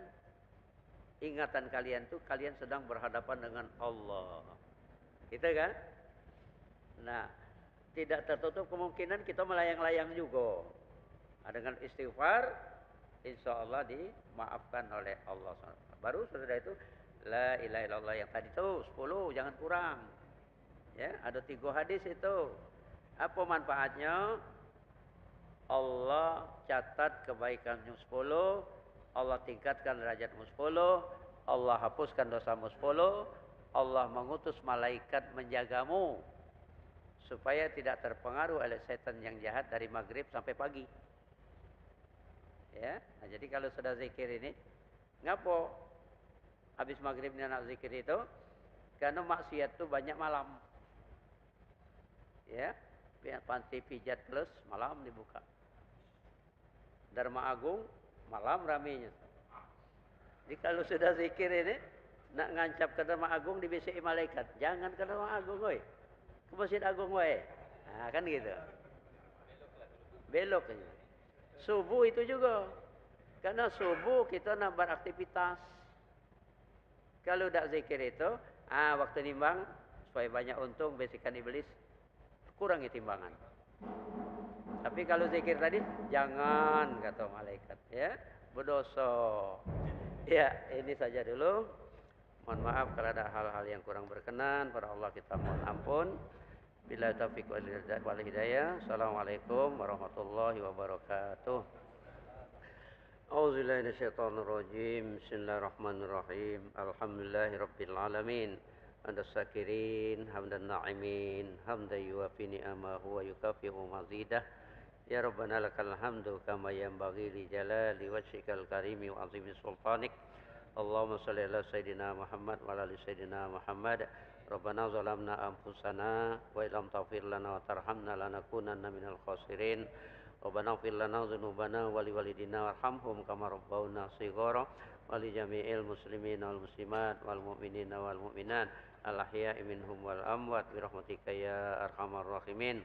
Ingatan kalian tuh kalian sedang berhadapan dengan Allah. Gitu kan? Nah, tidak tertutup kemungkinan kita melayang-layang juga. Nah, dengan istighfar, insya Allah dimaafkan oleh Allah SWT. Baru setelah itu, la ilaha illallah yang tadi itu 10, jangan kurang. Ya, ada 3 hadis itu. Apa manfaatnya? Allah catat kebaikanmu 10, Allah tingkatkan derajatmu 10, Allah hapuskan dosamu 10, Allah mengutus malaikat menjagamu supaya tidak terpengaruh oleh setan yang jahat dari maghrib sampai pagi. Ya, nah, jadi kalau sudah zikir ini, ngapo habis maghrib ini anak zikir itu? Karena maksiat itu banyak malam. Ya, panti pijat plus malam dibuka. Dharma Agung malam ramenya. Jadi kalau sudah zikir ini, nak ngancap ke Dharma Agung dibisiki malaikat, jangan ke Dharma Agung, woi. Ke Masjid Agung, woi. Nah, kan gitu. Belok aja. Subuh itu juga. Karena subuh kita nak beraktivitas. Kalau tidak zikir itu, waktu nimbang supaya banyak untung bisikan iblis, kurangi timbangan. Tapi kalau zikir tadi, jangan kata malaikat, ya, berdosa. Ya, ini saja dulu. Mohon maaf kalau ada hal-hal yang kurang berkenan. Pada Allah kita mohon ampun. Bila taufiq wal hidayah. Assalamualaikum warahmatullahi wabarakatuh. A'udzubillahi minasyaitonir rajim. Bismillahirrahmanirrahim. Alhamdulillahirabbil alamin. Hamdas syakirin, hamdan na'imin, hamdan yuwafi ni'amahu wa yukafi'u mazidah. Ya Rabbana lakal hamdu kama yanbaghi li jalali wajhikal karimi wa azimi sultanik. Allahumma shalli ala sayyidina Muhammad wa ala ali sayyidina Muhammad. Rabbana zalamna anfusana wa illam taghfir lana wa tarhamna lanakunanna minal khasirin. Rabbana ighfir lana dzunubana wa liwalidina warhamhum kama rabbawna shighara wa li jami'il muslimina wal muslimat wal mu'minina wal mu'minat al ahya'i minhum wal amwat bi rahmatika ya arhamar rahimin.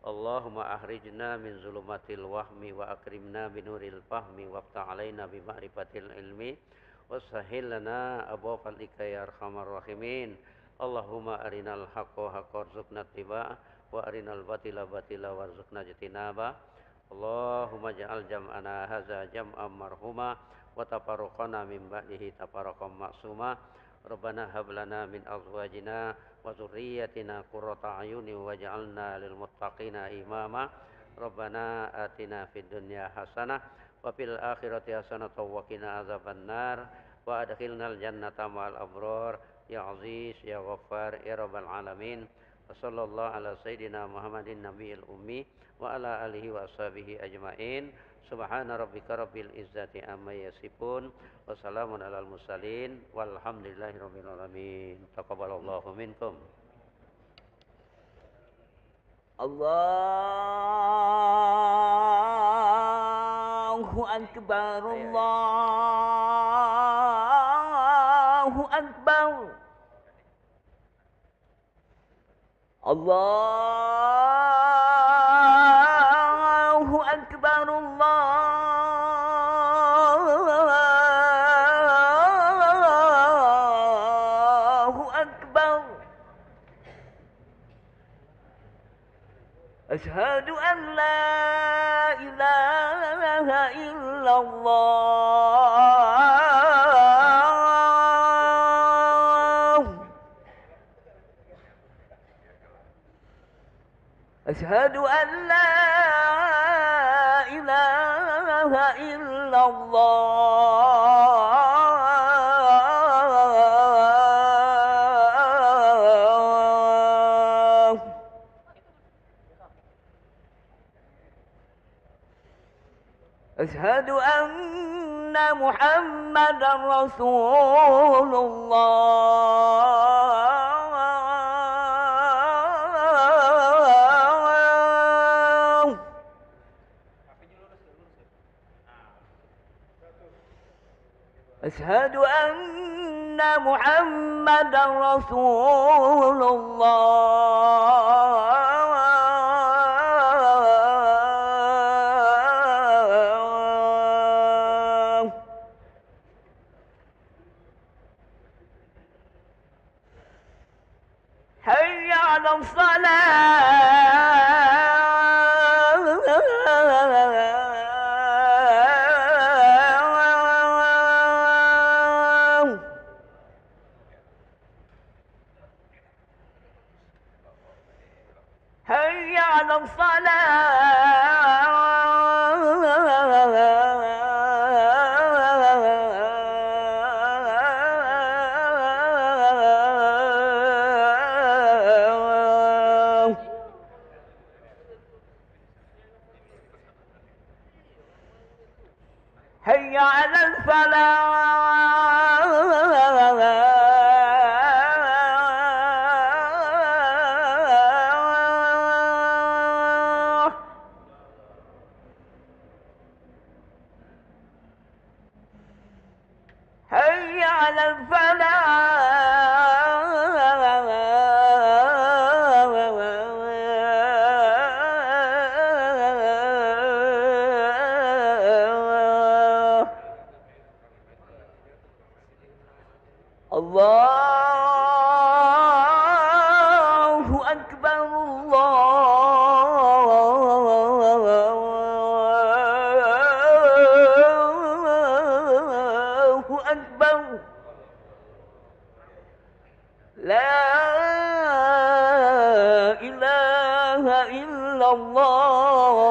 Allahumma ahrijna min zulumatil wahmi wa akrimna binuril fahmi waftah alaina bi ma'rifatil ilmi wasahhil lana abwaab fadlika ya arhamar rahimin. Allahumma arinal haqqa haqqa warzuqna ittiba'ah wa arinal batila batila warzuqna ijtinabah. Allahumma ja'al jam'ana hadza jam'an marhuma wa tafarraqana min ba'dihi tafarraqan ma'suma. Rabbana hab lana min azwajina wa dzurriyyatina qurrata a'yunin waj'alna lil muttaqina imama. Rabbana atina fid dunya hasanah wa fil akhirati hasanah wa qina azabannar wa adkhilnal jannata ma'al abrar ya aziz ya ghaffar ya rabbal alamin. Wassallallahu ala sayyidina Muhammadin nabiyil ummi wa ala alihi wa ashabihi ajmain. Subhana rabbika rabbil izzati amma yasifun wa salamun alal mursalin walhamdulillahi rabbil alamin. Taqabbalallahu minkum. Allahu akbar, Allahu akbar. Allahu akbar, Allahu akbar. Asyhadu an la ilaha illallah. Asyhadu an la ilaha illallah. Asyhadu anna Muhammadan Rasulullah. Asyhadu anna Muhammadan Rasulullah. Hayya 'alas salat. الصلاة حي على الفلاح حي على الفلاح الله أكبر الله أكبر لا إله إلا الله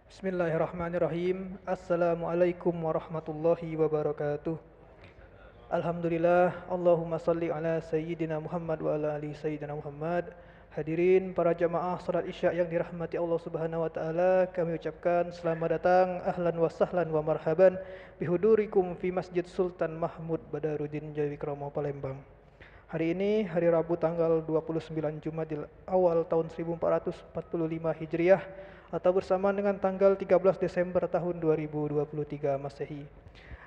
Bismillahirrahmanirrahim. Assalamualaikum warahmatullahi wabarakatuh. Alhamdulillah, Allahumma salli ala Sayyidina Muhammad wa ala ali Sayyidina Muhammad. Hadirin para jamaah salat Isya yang dirahmati Allah Subhanahu wa taala, kami ucapkan selamat datang, ahlan wa sahlan wa marhaban bihudurikum fi Masjid Sultan Mahmud Badaruddin Jayawikromo Palembang. Hari ini hari Rabu tanggal 29 Jumadil Awal tahun 1445 Hijriah atau bersamaan dengan tanggal 13 Desember tahun 2023 Masehi.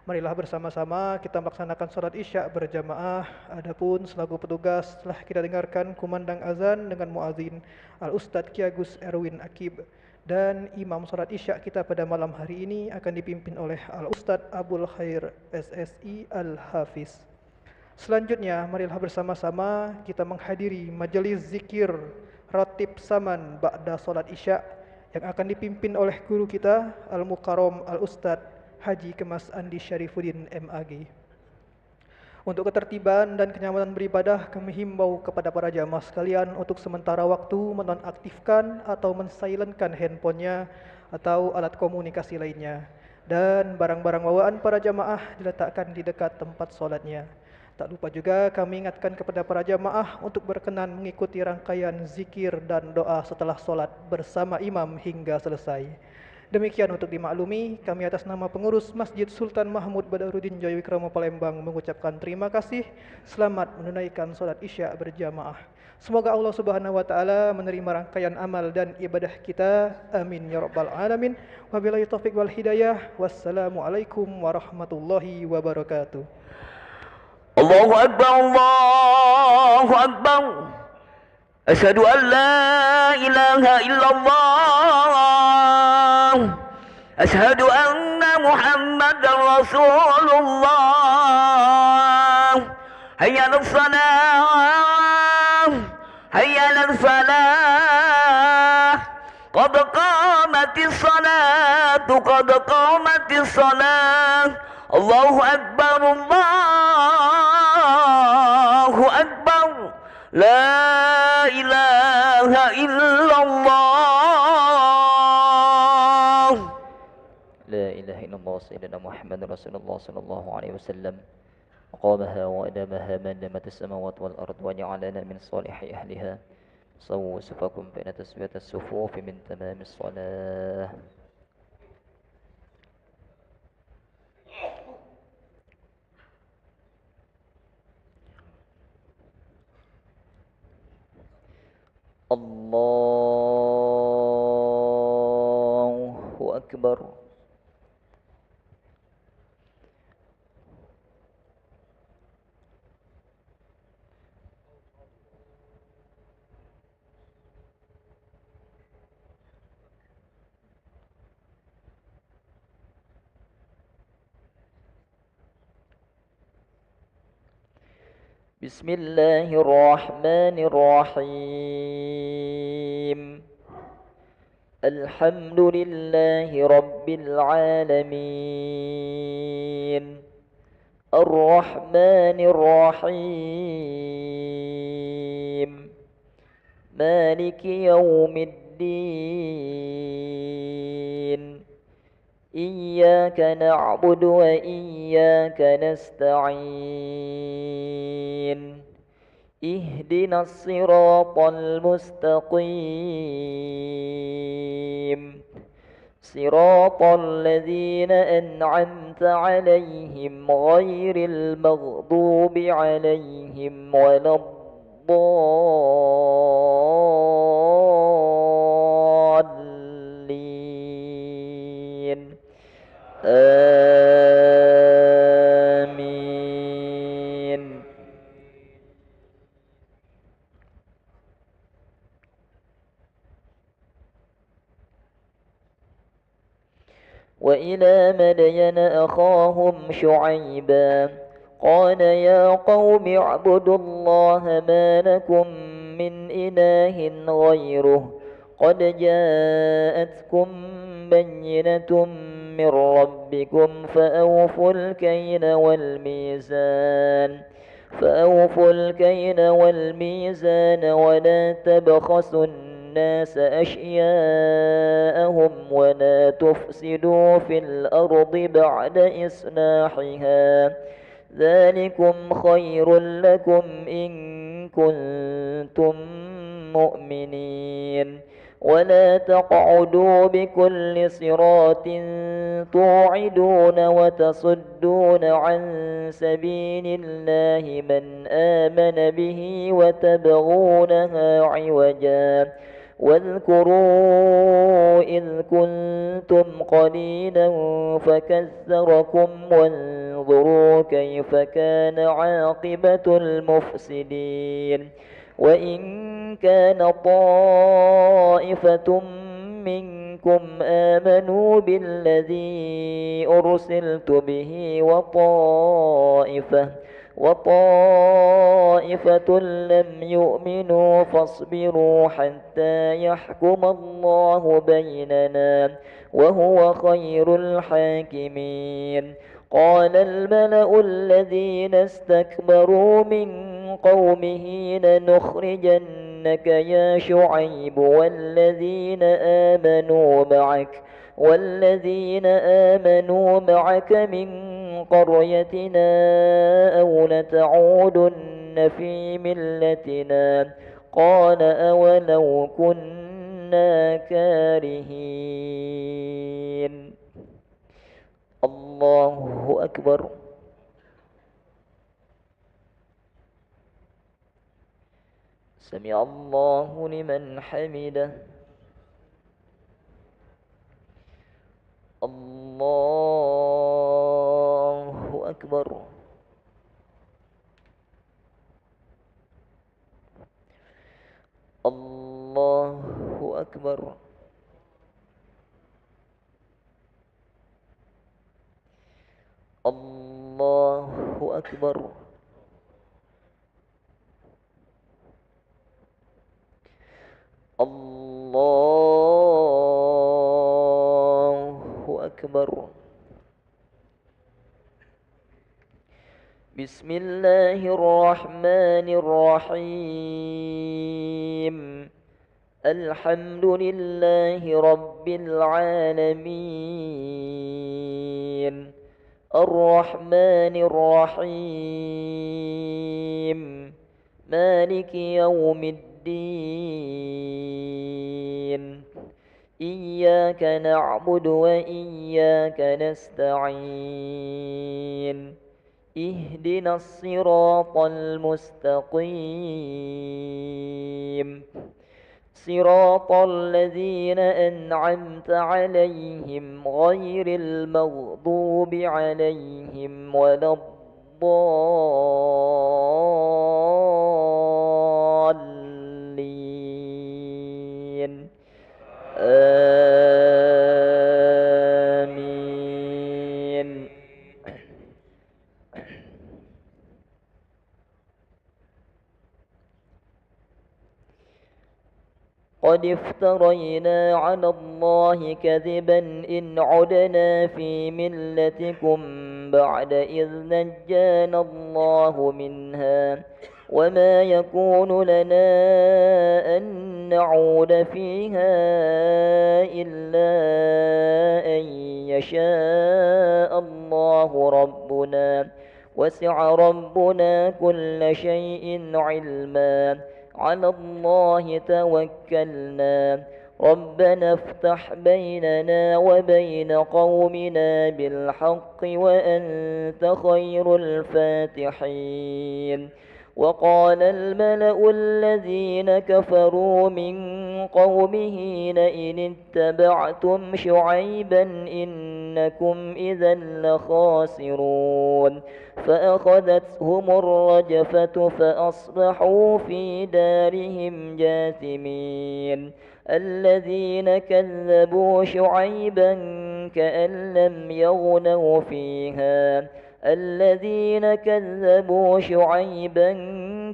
Marilah bersama-sama kita melaksanakan salat Isya berjamaah. Adapun selaku petugas telah kita dengarkan kumandang azan dengan muazin Al-Ustadz Ki Agus Erwin Akib, dan imam salat Isya kita pada malam hari ini akan dipimpin oleh Al-Ustadz Abul Khair SSI Al-Hafiz. Selanjutnya, marilah bersama-sama kita menghadiri majelis zikir Ratib Saman Ba'da Salat Isya yang akan dipimpin oleh guru kita Al-Mukarram Al-Ustadz Haji Kemas Andi Syarifuddin MAG. Untuk ketertiban dan kenyamanan beribadah, kami himbau kepada para jamaah sekalian untuk sementara waktu menonaktifkan atau mensilentkan handphonenya atau alat komunikasi lainnya, dan barang-barang bawaan para jamaah diletakkan di dekat tempat solatnya. Tak lupa juga kami ingatkan kepada para jamaah untuk berkenan mengikuti rangkaian zikir dan doa setelah solat bersama imam hingga selesai. Demikian untuk dimaklumi, kami atas nama pengurus Masjid Sultan Mahmud Badaruddin Jayawikromo Palembang mengucapkan terima kasih. Selamat menunaikan solat Isya berjamaah. Semoga Allah Subhanahu wa taala menerima rangkaian amal dan ibadah kita. Amin ya rabbal alamin. Wabillahi taufik wal hidayah. Wassalamualaikum warahmatullahi wabarakatuh. Allahu Akbar, Allahu Akbar. Asyhadu an la ilaha illallah. Asyhadu anna Muhammadar Rasulullah. Hayya 'alas salah, hayya 'alal falah. Qad qamatis salatu, qad qamatis salah. Allahu Akbar, Allahu Akbar. La ilaha illallah. La ilaha illallah Sayyidina Muhammad Rasulullah sallallahu alaihi wasallam. Aqamaha wa adamaha man damat as-samawati wal ard wa ja'alana min salihi ahliha. Sawwu sufakum baina tasbiyat as-sufuf min tamam as-salah. Allahu Akbar. بسم الله الرحمن الرحيم. الحمد لله رب العالمين. الرحمن الرحيم. مالك يوم الدين. إياك نعبد وإياك نستعين. اهدنا الصراط المستقيم. صراط الذين أنعمت عليهم غير المغضوب عليهم ولا الضالين. آمين. وإلى مدين أخاهم شعيبا قال يا قوم اعبدوا الله ما لكم من إله غيره قد جاءتكم بينة من ربكم فأوفوا الكيل والميزان ولا تبخسوا الناس أشياءهم ولا ولا تفسدوا في الأرض بعد إصلاحها ذلكم خير لكم إن كنتم مؤمنين ولا تقعدوا بكل صراط توعدون وتصدون عن سبيل الله من آمن به وتبغونها عوجا واذكروا إذ كنتم قليلا فكثركم وانظروا كيف كان عاقبة المفسدين وإن كان طائفة منكم آمنوا بالذي أرسلت به وطائفة لم يؤمنوا فاصبروا حتى يحكم الله بيننا وهو خير الحاكمين قال الملأ الذين استكبروا من قومه لنخرجنك يا شعيب والذين آمنوا معك من قريتنا أو لتعودن في ملتنا قال أولو كنا كارهين الله أكبر سمع الله لمن حمده الله أكبر الله أكبر الله أكبر الله أكبر بسم الله الرحمن الرحيم الحمد لله رب العالمين الرحمن الرحيم مالك يوم الدين إياك نعبد وإياك نستعين اهدنا الصراط المستقيم صراط الذين أنعمت عليهم غير المغضوب عليهم ولا الضالين آمين قد افترينا على الله كذبا إن عدنا في ملتكم بعد إذ نجانا الله منها وما يكون لنا أن نعود فيها إلا أن يشاء الله ربنا وسع ربنا كل شيء علما على الله توكلنا ربنا افتح بيننا وبين قومنا بالحق وأنت خير الفاتحين وقال الملأ الذين كفروا من قومه لئن اتبعتم شعيبا إنكم إذا لخاسرون فأخذتهم الرجفة فأصبحوا في دارهم جاثمين الذين كذبوا شعيبا كأن لم يغنوا فيها الذين كذبوا شعيبا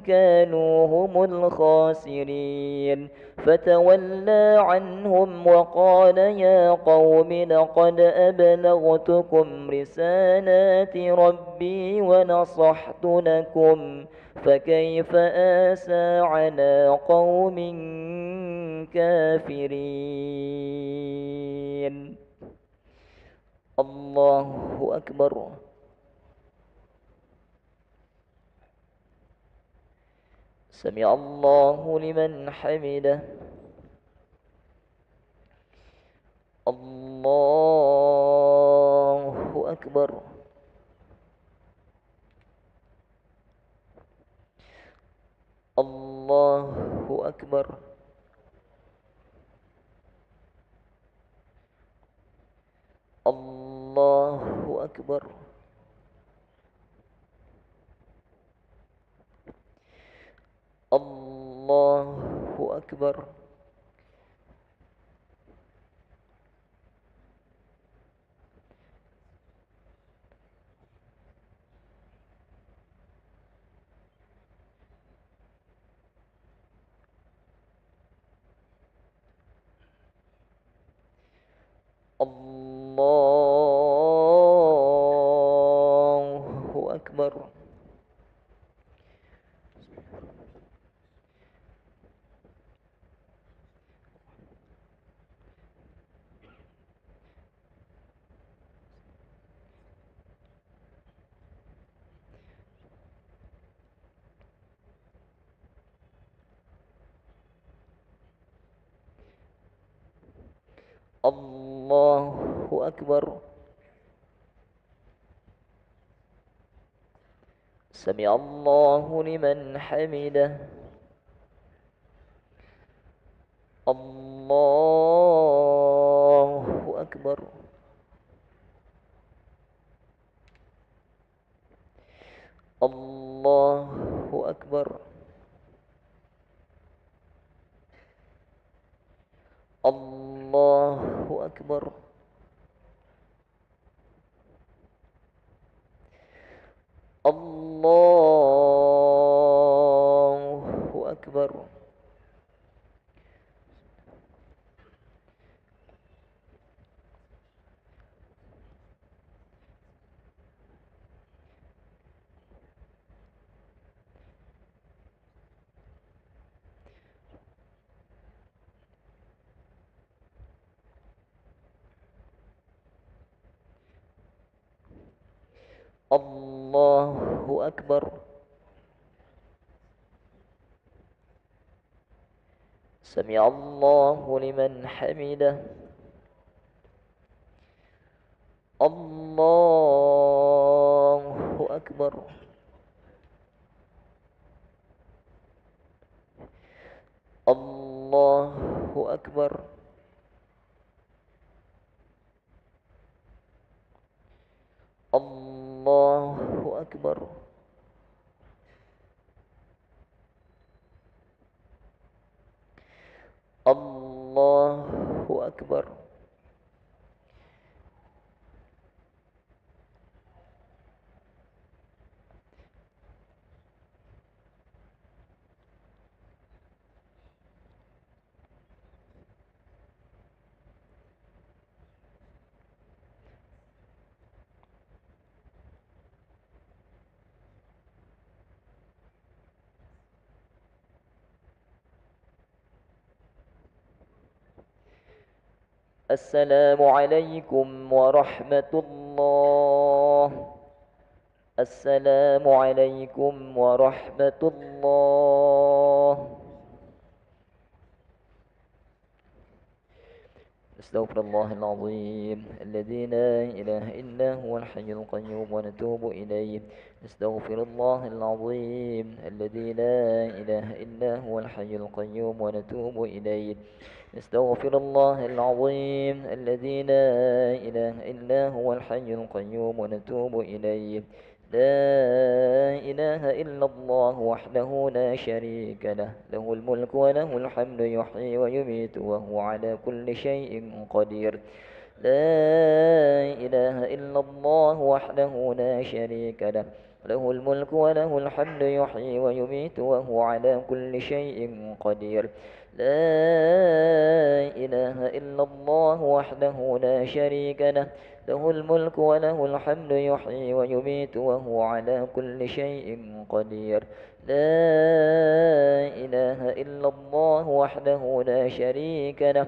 كانوا هم الخاسرين فتولى عنهم وقال يا قوم لقد أبلغتكم رسالات ربي ونصحت لكم فكيف آسى على قوم كافرين الله أكبر. سمع الله لمن حمده. الله أكبر. الله أكبر. الله أكبر. الله أكبر. الله أكبر. الله أكبر. سمع الله لمن حمده. الله أكبر. الله أكبر. الله أكبر. الله أكبر. الله أكبر. سمع الله لمن حمده. الله أكبر. الله أكبر. الله أكبر. الله أكبر. السلام عليكم ورحمة الله. السلام عليكم ورحمة الله. استغفر الله العظيم الذي لا إله إلا هو الحي القيوم ونتوب إليه. استغفر الله العظيم الذي لا إله إلا هو الحي القيوم ونتوب إليه. استغفر الله العظيم الذي لا إله إلا هو الحي القيوم ونتوب إليه. لا إله إلا الله وحده لا شريك له، له الملك وله الحمد يحيي ويميت وهو على كل شيء قدير. لا إله إلا الله وحده لا شريك له، له الملك وله الحمد يحيي ويميت وهو على كل شيء قدير. لا إله إلا الله وحده لا شريك له، له الملك وله الحمد يحيي ويميت وهو على كل شيء قدير. لا إله إلا الله وحده لا شريك له،